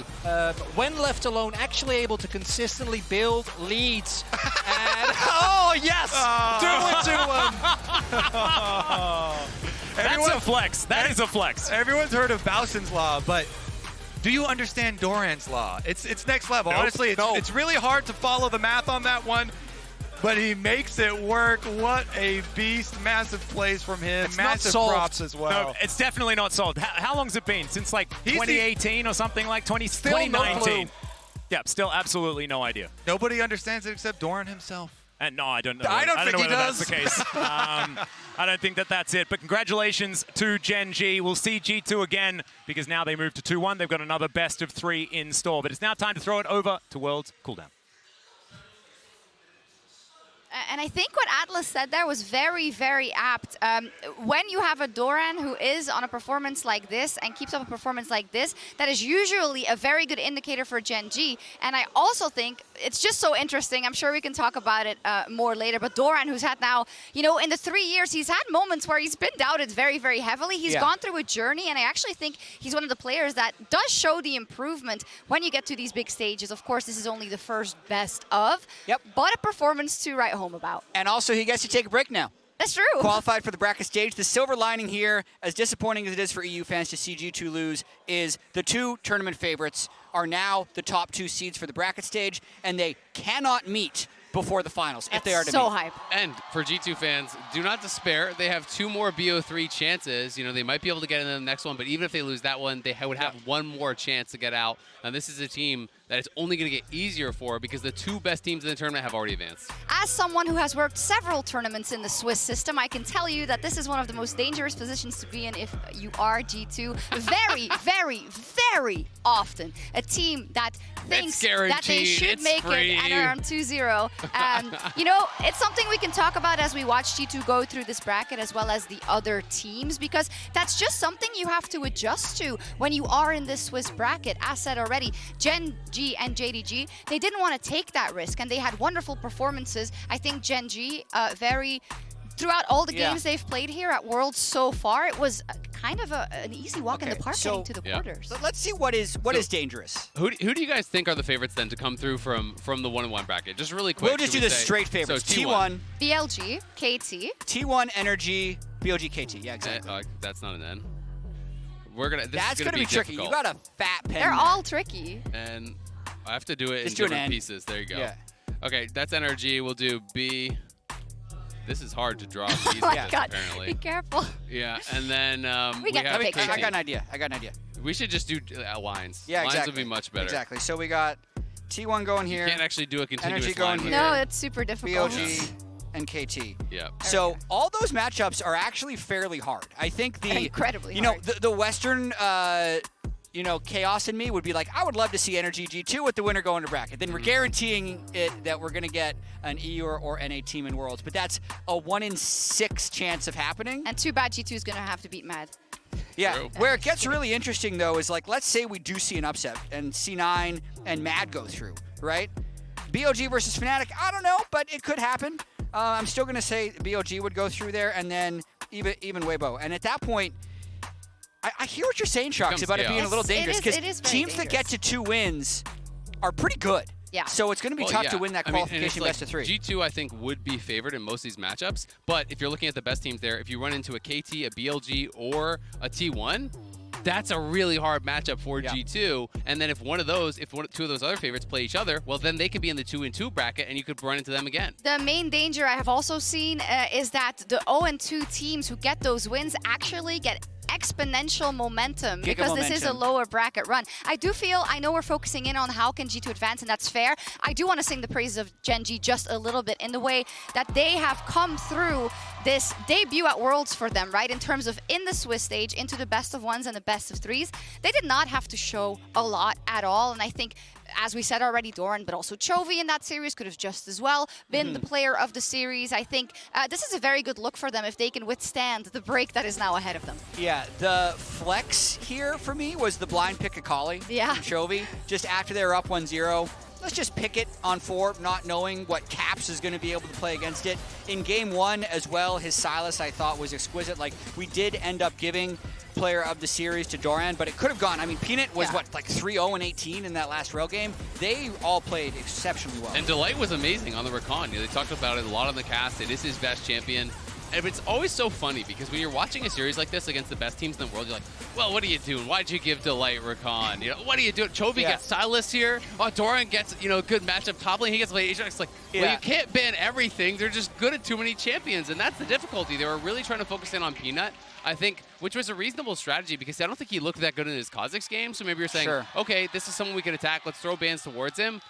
When left alone, actually able to consistently build leads. And, oh, yes! 2-1-2-1. That's a flex. That is a flex. Everyone's heard of Bowson's Law, but do you understand Doran's Law? It's next level. Nope. Honestly, it's really hard to follow the math on that one. But he makes it work. What a beast. Massive plays from him. It's massive props as well. No, it's definitely not solved. How long's it been? Since like 2018 or something like 2019? No yeah, still absolutely no idea. Nobody understands it except Doran himself. And no, I don't know. I don't think know he whether does. that's the case. I don't think that's it. But congratulations to Gen.G. We'll see G2 again because now they move to 2-1. They've got another best of 3 in store. But it's now time to throw it over to Worlds Cooldown. And I think what Atlas said there was very, very apt. When you have a Doran who is on a performance like this and keeps up a performance like this, that is usually a very good indicator for Gen.G. And I also think it's just so interesting. I'm sure we can talk about it more later. But Doran, who's had now, you know, in the 3 years, he's had moments where he's been doubted very, very heavily. He's gone through a journey, and I actually think he's one of the players that does show the improvement when you get to these big stages. Of course, this is only the first best of, but a performance to write home about. And also, he gets to take a break now. That's true. Qualified for the bracket stage. The silver lining here, as disappointing as it is for EU fans to see G2 lose, is the 2 tournament favorites are now the top 2 seeds for the bracket stage, and they cannot meet before the finals if they are to so meet. hype. And for G2 fans, do not despair. They have 2 more BO3 chances. You know, they might be able to get into the next one, but even if they lose that one, they would have 1 more chance to get out. And this is a team that it's only going to get easier for because the 2 best teams in the tournament have already advanced. As someone who has worked several tournaments in the Swiss system, I can tell you that this is one of the most dangerous positions to be in if you are G2. Very, very, very often a team that thinks that they should make it and are on 2-0. You know, it's something we can talk about as we watch G2 go through this bracket as well as the other teams, because that's just something you have to adjust to when you are in this Swiss bracket. As said already, Gen.G and JDG, they didn't want to take that risk, and they had wonderful performances. I think Gen.G, throughout all the games they've played here at Worlds so far, it was kind of an easy walk in the park getting to the quarters. Let's see what is dangerous. Who do you guys think are the favorites then to come through from the 1-1 bracket? Just really quick. We'll just do the straight favorites. So T1, BLG, KT. T1, Energy, BLG, KT. Yeah, exactly. That's not an N. That's going to be tricky. You got a fat pen. They're all tricky. And I have to do it Just in do different pieces. There you go. Yeah. Okay, that's Energy. We'll do B. This is hard to draw. Oh my God, apparently. be careful. Yeah, and then we have the I picture. got an idea. We should just do lines. Yeah, lines exactly. would be much better. Exactly. So we got T1 going here. You can't actually do a continuous Energy going line. here. No, it's super difficult. BLG and KT. Yeah. So all those matchups are actually fairly hard. I think the incredibly you know hard. the Western chaos in me would be like, I would love to see Energy G2 with the winner going to bracket. Then we're guaranteeing it that we're going to get an EU or NA team in Worlds. But that's a 1 in 6 chance of happening. And too bad G2 is going to have to beat Mad. Yeah, True. where it gets really interesting, though, is like, let's say we do see an upset and C9 and Mad go through, right? BOG versus Fnatic, I don't know, but it could happen. I'm still going to say BOG would go through there, and then even Weibo. And at that point, I hear what you're saying, Sharks, about it being a little dangerous, because teams that get to 2 wins are pretty good. Yeah. So it's going to be tough to win that qualification best of 3. G2, I think, would be favored in most of these matchups. But if you're looking at the best teams there, if you run into a KT, a BLG, or a T1, that's a really hard matchup for G2. And then if two of those other favorites play each other, well, then they could be in the 2-2 bracket, and you could run into them again. The main danger I have also seen is that the 0-2 teams who get those wins actually get exponential momentum because this is a lower bracket run. I do feel, I know we're focusing in on how can G2 advance, and that's fair. I do want to sing the praises of Gen.G just a little bit in the way that they have come through this debut at Worlds for them, right? In terms of in the Swiss stage, into the best of 1s and the best of 3s. They did not have to show a lot at all, and I think, as we said already, Doran, but also Chovy in that series could have just as well been the player of the series. I think this is a very good look for them if they can withstand the break that is now ahead of them. Yeah, the flex here for me was the blind pick Akali from Chovy. Just after they were up 1-0, let's just pick it on 4, not knowing what Caps is going to be able to play against it. In game 1 as well, his Silas I thought was exquisite. Like, we did end up giving player of the series to Doran, but it could have gone. I mean, Peanut was, Yeah. what, like 3-0-18 in that last Rell game? They all played exceptionally well. And Delight was amazing on the Rakan. You know, they talked about it a lot on the cast. It is his best champion. And it's always so funny because when you're watching a series like this against the best teams in the world, you're like, well, what are you doing? Why'd you give Delight Rakan? You know, what are you doing? Chovy gets Silas here. Oh, Doran gets, you know, a good matchup top lane. He gets late. It's like, well, you can't ban everything. They're just good at too many champions, and that's the difficulty. They were really trying to focus in on Peanut, I think, which was a reasonable strategy because I don't think he looked that good in his Kha'Zix game. So maybe you're saying, okay, this is someone we can attack. Let's throw bans towards him.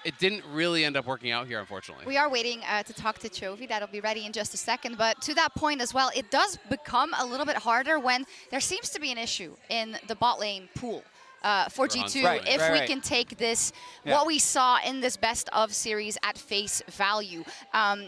It didn't really end up working out here, unfortunately. We are waiting to talk to Chovy. That'll be ready in just a second. But to that point as well, it does become a little bit harder when there seems to be an issue in the bot lane pool. For G2, if we can take this, what we saw in this best of series at face value,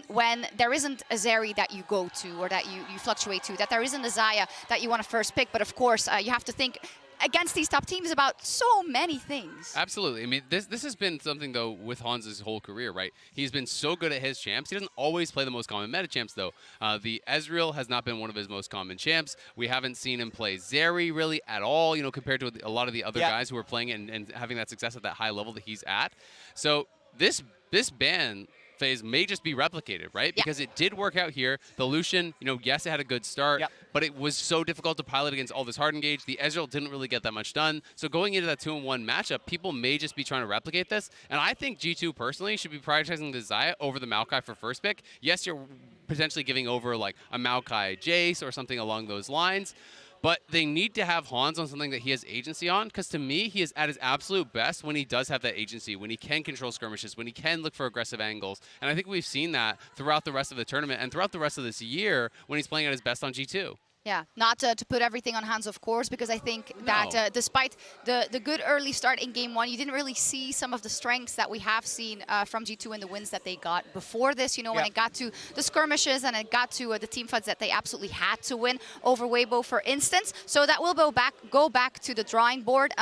when there isn't a Zeri that you go to or that you fluctuate to, that there isn't a Xayah that you want to first pick, but of course you have to think against these top teams about so many things. Absolutely. I mean, this has been something, though, with Hans' whole career, right? He's been so good at his champs. He doesn't always play the most common meta champs, though. The Ezreal has not been one of his most common champs. We haven't seen him play Zeri really at all, you know, compared to a lot of the other guys who are playing it and having that success at that high level that he's at. So this ban phase may just be replicated, right? Because it did work out here. The Lucian, you know, yes, it had a good start, but it was so difficult to pilot against all this hard engage. The Ezreal didn't really get that much done. So going into that 2-on-1 matchup, people may just be trying to replicate this. And I think G2 personally should be prioritizing the Xayah over the Maokai for first pick. Yes, you're potentially giving over like a Maokai Jace or something along those lines. But they need to have Hans on something that he has agency on, because to me, he is at his absolute best when he does have that agency, when he can control skirmishes, when he can look for aggressive angles. And I think we've seen that throughout the rest of the tournament and throughout the rest of this year when he's playing at his best on G2. Yeah, not to put everything on Hans, of course, because I think that despite the good early start in Game 1, you didn't really see some of the strengths that we have seen from G2 in the wins that they got before this. You know, when it got to the skirmishes and it got to the team fights that they absolutely had to win over Weibo, for instance. So that will go back to the drawing board.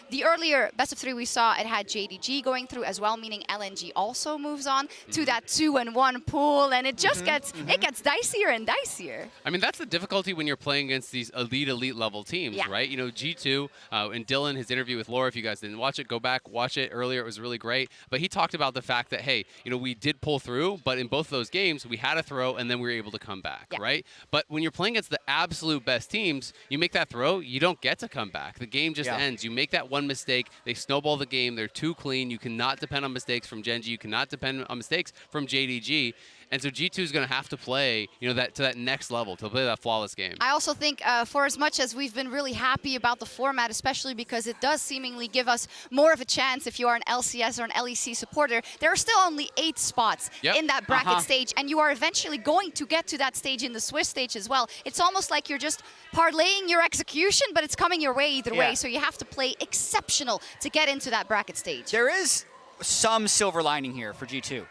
The earlier best of 3 we saw, it had Gen.G going through as well, meaning LNG also moves on to that 2-1 pool, and it just gets dicier and dicier. I mean, that's the difficulty when you're playing against these elite level teams, right? You know, G2 and Dylan, his interview with Laura, if you guys didn't watch it, go back, watch it earlier. It was really great. But he talked about the fact that, hey, you know, we did pull through, but in both of those games, we had a throw and then we were able to come back, right? But when you're playing against the absolute best teams, you make that throw, you don't get to come back. The game just ends. You make that one mistake, they snowball the game, they're too clean. You cannot depend on mistakes from Gen.G. You cannot depend on mistakes from Gen.G. And so G2 is going to have to play, you know, to that next level, to play that flawless game. I also think for as much as we've been really happy about the format, especially because it does seemingly give us more of a chance if you are an LCS or an LEC supporter, there are still only 8 spots in that bracket stage, and you are eventually going to get to that stage in the Swiss stage as well. It's almost like you're just parlaying your execution, but it's coming your way either way, so you have to play exceptional to get into that bracket stage. There is some silver lining here for G2.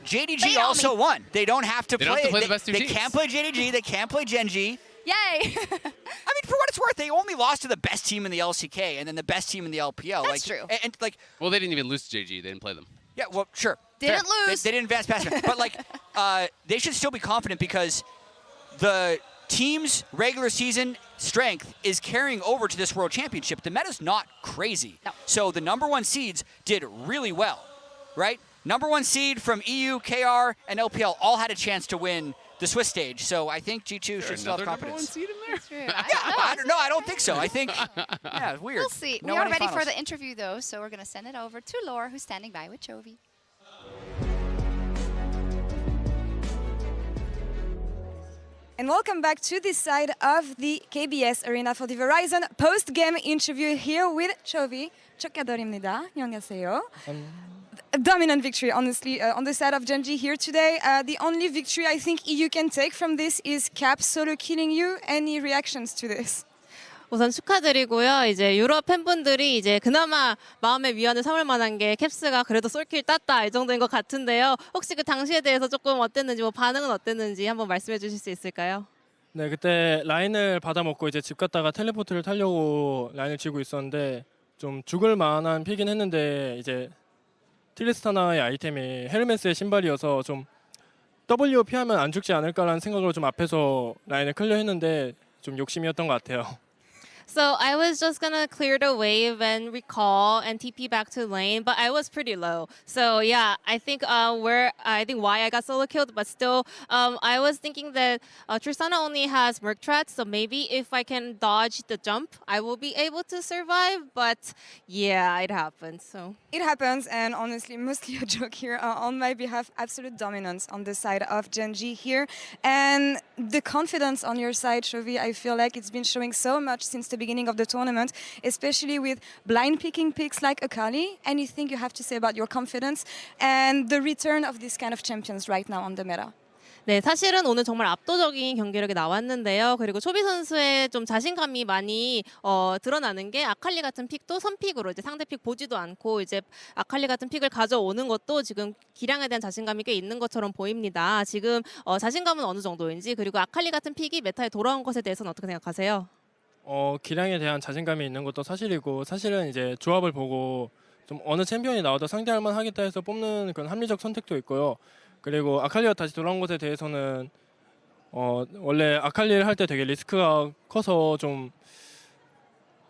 Gen.G also won. They don't have to play. The best two teams. They can't play Gen.G. They can't play Gen.G. Yay! I mean, for what it's worth, they only lost to the best team in the LCK and then the best team in the LPL. That's true. And like, well, they didn't even lose to Gen.G. They didn't play them. Yeah, well, sure. Didn't lose. They didn't advance past it. But like, they should still be confident because the team's regular season strength is carrying over to this World Championship. The meta's not crazy. No. So the #1 seeds did really well, right? #1 seed from EU, KR, and LPL all had a chance to win the Swiss stage. So I think G2 should still have confidence. #1 seed in there? True. I don't think so. I think, weird. We'll see. We are ready for the interview, though, so we're going to send it over to Laura, who's standing by with Chovy. And welcome back to this side of the KBS Arena for the Verizon post-game interview here with Chovy. 축하드립니다. 안녕하세요. A dominant victory, honestly, on the side of Gen.G here today. The only victory I think EU can take from this is Cap solo killing you. Any reactions to this? 우선 축하드리고요. 이제 유럽 팬분들이 이제 그나마 마음의 위안을 삼을 만한 게 캡스가 그래도 솔킬 땄다 이 정도인 것 같은데요. 혹시 그 당시에 대해서 조금 어땠는지, 뭐 반응은 어땠는지 한번 말씀해 주실 수 있을까요? 네, 그때 라인을 받아먹고 이제 집 갔다가 텔레포트를 타려고 라인을 쥐고 있었는데 좀 죽을 만한 픽이긴 했는데 이제 트리스타나의 아이템이 헤르메스의 신발이어서 좀 W 피하면 안 죽지 않을까라는 생각으로 좀 앞에서 라인을 클리어 했는데 좀 욕심이었던 것 같아요. So I was just gonna clear the wave and recall and TP back to lane, but I was pretty low. So yeah, I think why I got solo killed, but still, I was thinking that Tristana only has Merc Threat, so maybe if I can dodge the jump, I will be able to survive. But yeah, it happened. So It happens, and honestly, mostly a joke here. On my behalf, absolute dominance on the side of Gen.G here. And the confidence on your side, Chovy, I feel like it's been showing so much since the beginning of the tournament, especially with blind picking picks like Akali. Anything you have to say about your confidence and the return of these kind of champions right now on the meta? 네, 사실은 오늘 정말 압도적인 경기력이 나왔는데요. 그리고 초비 선수의 좀 자신감이 많이 드러나는 게 아칼리 같은 픽도 선픽으로 이제 상대 픽 보지도 않고 이제 아칼리 같은 픽을 가져오는 것도 지금 기량에 대한 자신감이 꽤 있는 것처럼 보입니다. 지금 자신감은 어느 정도인지 그리고 아칼리 같은 픽이 메타에 돌아온 것에 대해서는 어떻게 생각하세요? 기량에 대한 자신감이 있는 것도 사실이고 사실은 이제 조합을 보고 좀 어느 챔피언이 나와도 상대할 만하겠다 해서 뽑는 그런 합리적 선택도 있고요. 그리고 아칼리가 다시 돌아온 것에 대해서는 원래 아칼리를 할 때 되게 리스크가 커서 좀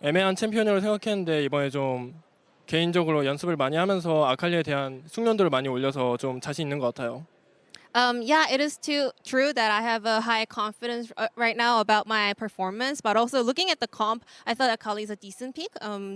애매한 챔피언이라고 생각했는데 이번에 좀 개인적으로 연습을 많이 하면서 아칼리에 대한 숙련도를 많이 올려서 좀 자신 있는 것 같아요. Yeah, it is true that I have a high confidence right now about my performance, but also looking at the comp, I thought Akali is a decent pick.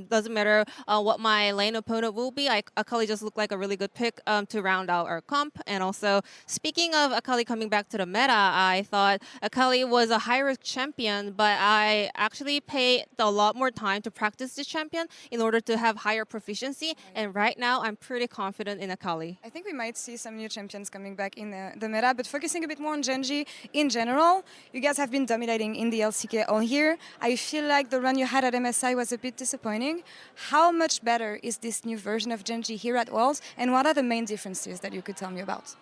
Doesn't matter what my lane opponent will be, Akali just looked like a really good pick to round out our comp. And also, speaking of Akali coming back to the meta, I thought Akali was a high-risk champion, but I actually paid a lot more time to practice this champion in order to have higher proficiency. And right now, I'm pretty confident in Akali. I think we might see some new champions coming back in the meta, but focusing a bit more on Gen.G in general, you guys have been dominating in the LCK all year. I feel like the run you had at MSI was a bit disappointing. How much better is this new version of Gen.G here at Worlds, and what are the main differences that you could tell me about?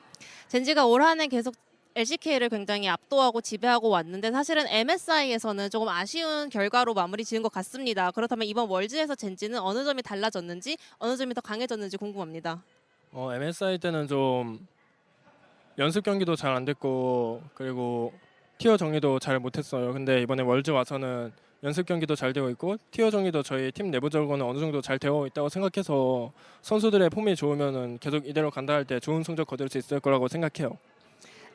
젠지가 올 한해 계속 LCK를 굉장히 압도하고 지배하고 왔는데 사실은 MSI에서는 조금 아쉬운 결과로 마무리 지은 것 같습니다. 그렇다면 이번 월즈에서 젠지는 어느 점이 달라졌는지, 어느 점이 더 강해졌는지 궁금합니다. MSI 때는 좀 연습 경기도 잘 안 됐고 그리고 티어 정리도 잘 못했어요. 근데 이번에 월즈 와서는 연습 경기도 잘 되어 있고 티어 정리도 저희 팀 내부적으로는 어느 정도 잘 되어 있다고 생각해서 선수들의 폼이 좋으면은 계속 이대로 간다 할 때 좋은 성적 거둘 수 있을 거라고 생각해요.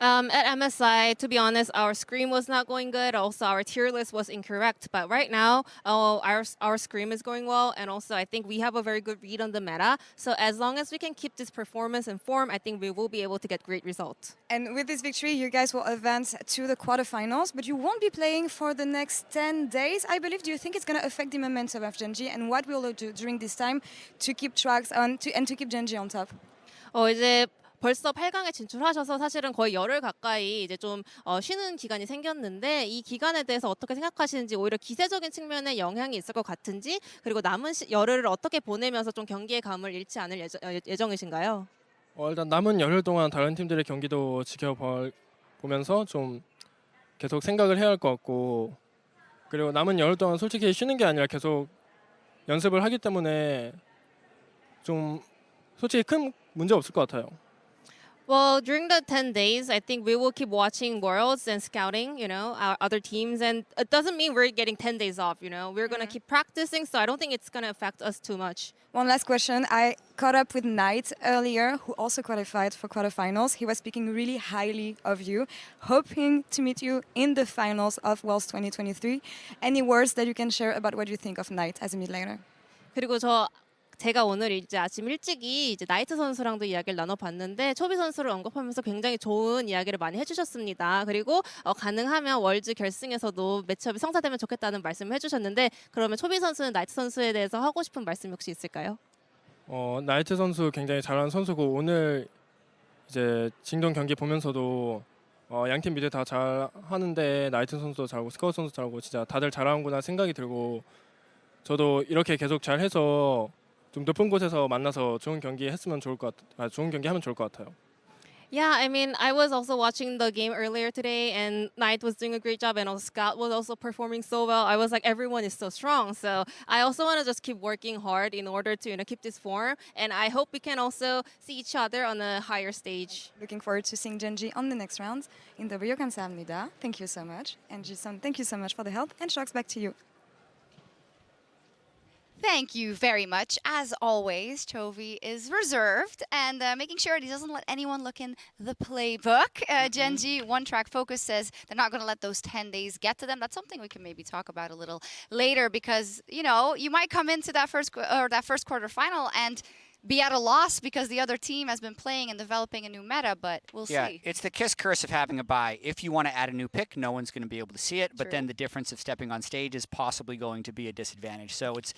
At MSI, to be honest, our scream was not going good. Also, our tier list was incorrect. But right now, our scream is going well. And also, I think we have a very good read on the meta. So as long as we can keep this performance and form, I think we will be able to get great results. And with this victory, you guys will advance to the quarterfinals, but you won't be playing for the next 10 days, I believe. Do you think it's going to affect the momentum of Gen.G? And what will you do during this time to keep tracks on and to keep Gen.G on top? 이제 벌써 8강에 진출하셔서 사실은 거의 열흘 가까이 이제 좀 쉬는 기간이 생겼는데 이 기간에 대해서 어떻게 생각하시는지 오히려 기세적인 측면에 영향이 있을 것 같은지 그리고 남은 열흘을 어떻게 보내면서 좀 경기의 감을 잃지 않을 예정이신가요? 일단 남은 열흘 동안 다른 팀들의 경기도 지켜보면서 좀 계속 생각을 해야 할 것 같고 그리고 남은 열흘 동안 솔직히 쉬는 게 아니라 계속 연습을 하기 때문에 좀 솔직히 큰 문제 없을 것 같아요. Well, during the 10 days, I think we will keep watching Worlds and scouting, our other teams. And it doesn't mean we're getting 10 days off, We're going to keep practicing, so I don't think it's going to affect us too much. One last question. I caught up with Knight earlier, who also qualified for quarterfinals. He was speaking really highly of you, hoping to meet you in the finals of Worlds 2023. Any words that you can share about what you think of Knight as a mid laner? 그리고 제가 오늘 이제 아침 일찍이 이제 나이트 선수랑도 이야기를 나눠봤는데 초비 선수를 언급하면서 굉장히 좋은 이야기를 많이 해주셨습니다. 그리고 가능하면 월즈 결승에서도 매치업이 성사되면 좋겠다는 말씀을 해주셨는데 그러면 초비 선수는 나이트 선수에 대해서 하고 싶은 말씀이 혹시 있을까요? 나이트 선수 굉장히 잘하는 선수고 오늘 이제 진경 경기 보면서도 양팀 미드 다 잘하는데 나이트 선수도 잘하고 스카우트 선수 잘하고 진짜 다들 잘하는구나 생각이 들고 저도 이렇게 계속 잘해서 좀 높은 곳에서 만나서 좋은 경기 하면 좋을 것 같아요. Yeah, I mean, I was also watching the game earlier today, and Knight was doing a great job, and also Scott was also performing so well. I was like, everyone is so strong. So I also want to just keep working hard in order to keep this form, and I hope we can also see each other on a higher stage. Looking forward to seeing Gen.G on the next round. 인터뷰 감사합니다. Thank you so much. And Ji-sun, thank you so much for the help. And Shox, back to you. Thank you very much. As always, Chovy is reserved and making sure he doesn't let anyone look in the playbook. Gen.G One Track Focus says they're not going to let those 10 days get to them. That's something we can maybe talk about a little later because, you know, you might come into that first quarterfinal and be at a loss because the other team has been playing and developing a new meta, but we'll see. Yeah, it's the kiss curse of having a bye. If you want to add a new pick, no one's going to be able to see it, but True. then the difference of stepping on stage is possibly going to be a disadvantage. So it's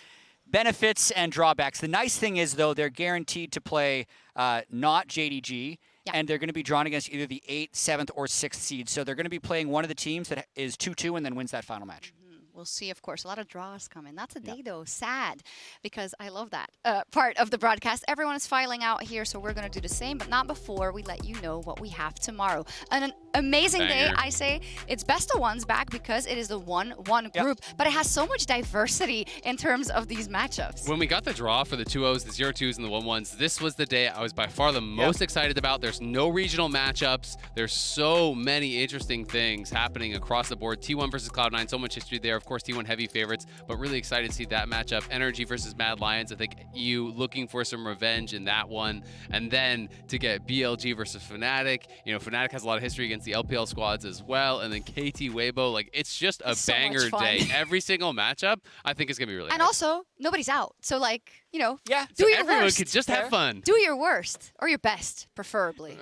benefits and drawbacks. The nice thing is, though, they're guaranteed to play not JDG, and they're going to be drawn against either the 8th, 7th, or 6th seed. So they're going to be playing one of the teams that is 2-2 and then wins that final match. We'll see, of course. A lot of draws coming. That's a day, though. Sad, because I love that part of the broadcast. Everyone is filing out here, so we're going to do the same, but not before we let you know what we have tomorrow. An amazing day, I say. It's best of ones back because it is the 1-1 group, but it has so much diversity in terms of these matchups. When we got the draw for the 2-0s, the 0-2s, and the 1-1s, this was the day I was by far the most excited about. There's no regional matchups. There's so many interesting things happening across the board. T1 versus Cloud9, so much history there. Of course, T1 heavy favorites, but really excited to see that matchup. Energy versus Mad Lions. I think EU looking for some revenge in that one. And then to get BLG versus Fnatic. You know, Fnatic has a lot of history against the LPL squads as well. And then KT Weibo. Like, it's just a banger day. Every single matchup, I think, is going to be really And good. also, nobody's out. So, like, you know, do so your everyone worst. could just have fun. Do your worst, or your best, preferably.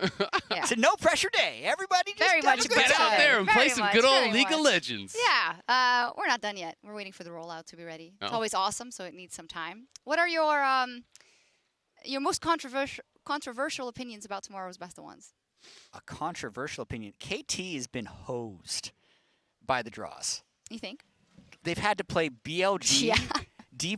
It's a no-pressure day. Everybody just very much Get out there and play some good old League of Legends. Yeah, we're not done yet. We're waiting for the rollout to be ready. It's always awesome, so it needs some time. What are your most controversial opinions about tomorrow's best of ones? A controversial opinion. KT has been hosed by the draws. You think? They've had to play BLG, D+,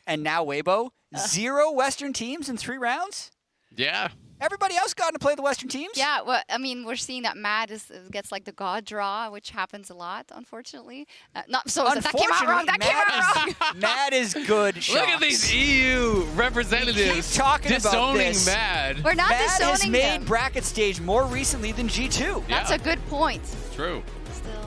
and now Weibo. 0 Western teams in 3 rounds? Yeah. Everybody else got to play the Western teams? Yeah, well, I mean, we're seeing that Mad gets like the God draw, which happens a lot, unfortunately. That came out wrong. That came out wrong. Mad is good. Look at these EU representatives keep talking disowning about this. Mad. We're not Mad disowning has made them. bracket stage more recently than G2. That's a good point. True.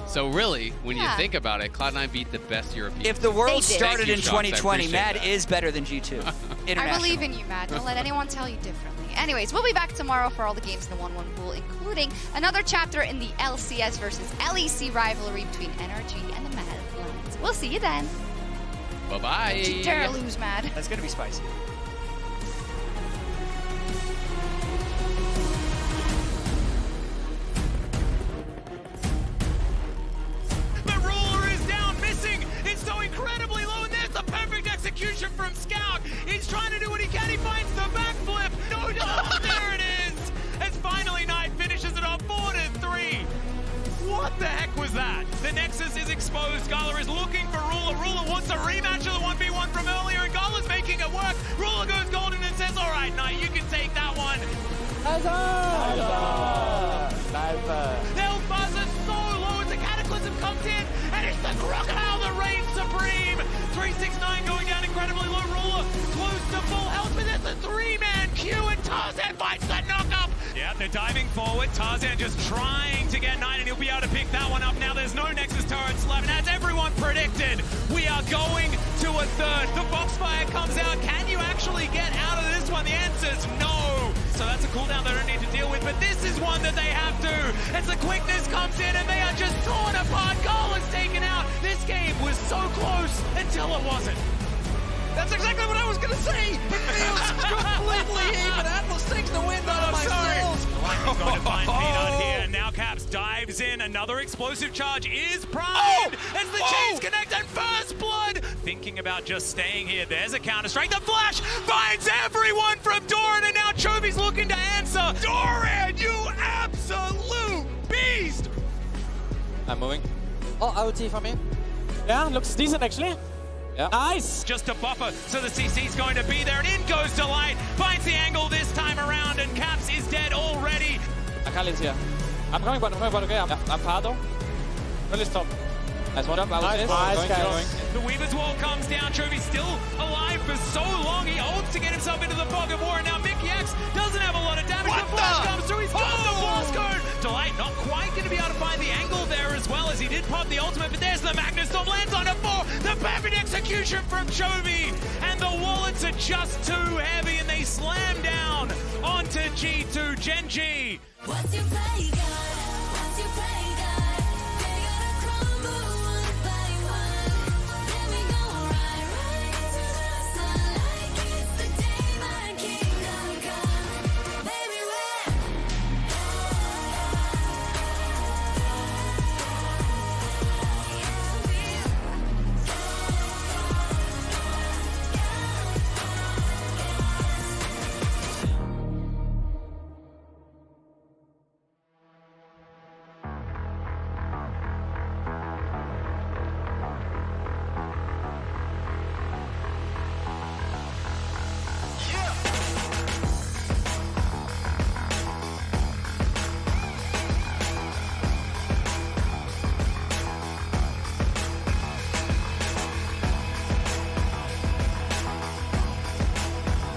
So really, when you think about it, Cloud9 beat the best European. If the world They did. started in Thank you, Shox. I 2020, Mad appreciate that. is better than G2. I believe in you, Mad. Don't let anyone tell you differently. Anyways, we'll be back tomorrow for all the games in the 1-1 pool, including another chapter in the LCS versus LEC rivalry between NRG and the Mad Lions. We'll see you then. Bye-bye. Don't you dare lose, Mad. That's going to be spicy. The ruler is down, missing. It's so incredibly low, and there's the perfect execution from Scout. He's trying to do what he can. He finds the backflip. No, there it is. As finally Knight finishes it off 4-3. What the heck was that? The Nexus is exposed. Gala is looking for Ruler. Ruler wants a rematch of the 1v1 from earlier, and Gala's making it work. Ruler goes golden and says, all right, Knight, you can take that one. The health bars are so low as the Cataclysm comes in, and it's the Crocodile that reigns supreme. 369 going down incredibly low. Ruler close to full health, but there's a 3-man queue, and Tarzan fights the knock-up. Yeah, they're diving forward. Tarzan just trying to get Knight, and he'll be able to pick that one up. Now there's no Nexus turrets left, and as everyone predicted, we are going to a third. The Foxfire comes out. Can you actually get out of this one? The answer's no. So that's a cooldown they don't need to deal with, but this is one that they have to. As the quickness comes in, and they are just torn apart. Goal is taken out. This game was so close until it wasn't. That's exactly what I was going to say. It feels completely even. Atlas takes the wind out of my sails. Lightning's going to find Peanut here. Now Caps dives in. Another explosive charge is primed as the chains connect, and First Blood thinking about just staying here. There's a counter-strike. The flash finds everyone from Doran, and now Chovy's looking to answer. Doran, you absolute beast! I'm moving. Oh, OT for me. Yeah, looks decent actually. Yeah. Nice! Just a buffer, so the CC's going to be there, and in goes Delight. Finds the angle this time around, and Caps is dead already. Akali's here. I'm coming, but okay. I'm Pardo. Really stop. Nice one. Nice, Going. The Weaver's Wall comes down. Chovy still alive for so long. He ults to get himself into the fog of war, and now Mikyx doesn't have a lot of damage. The flash comes through. He's got the blast cone. Delight not quite going to be able to find the angle there as well, as he did pop the ultimate, but there's the Magnus Storm, lands on a 4. The perfect execution from Chovy, and the wallets are just too heavy, and they slam down onto G2. Gen.G. What's your play, God?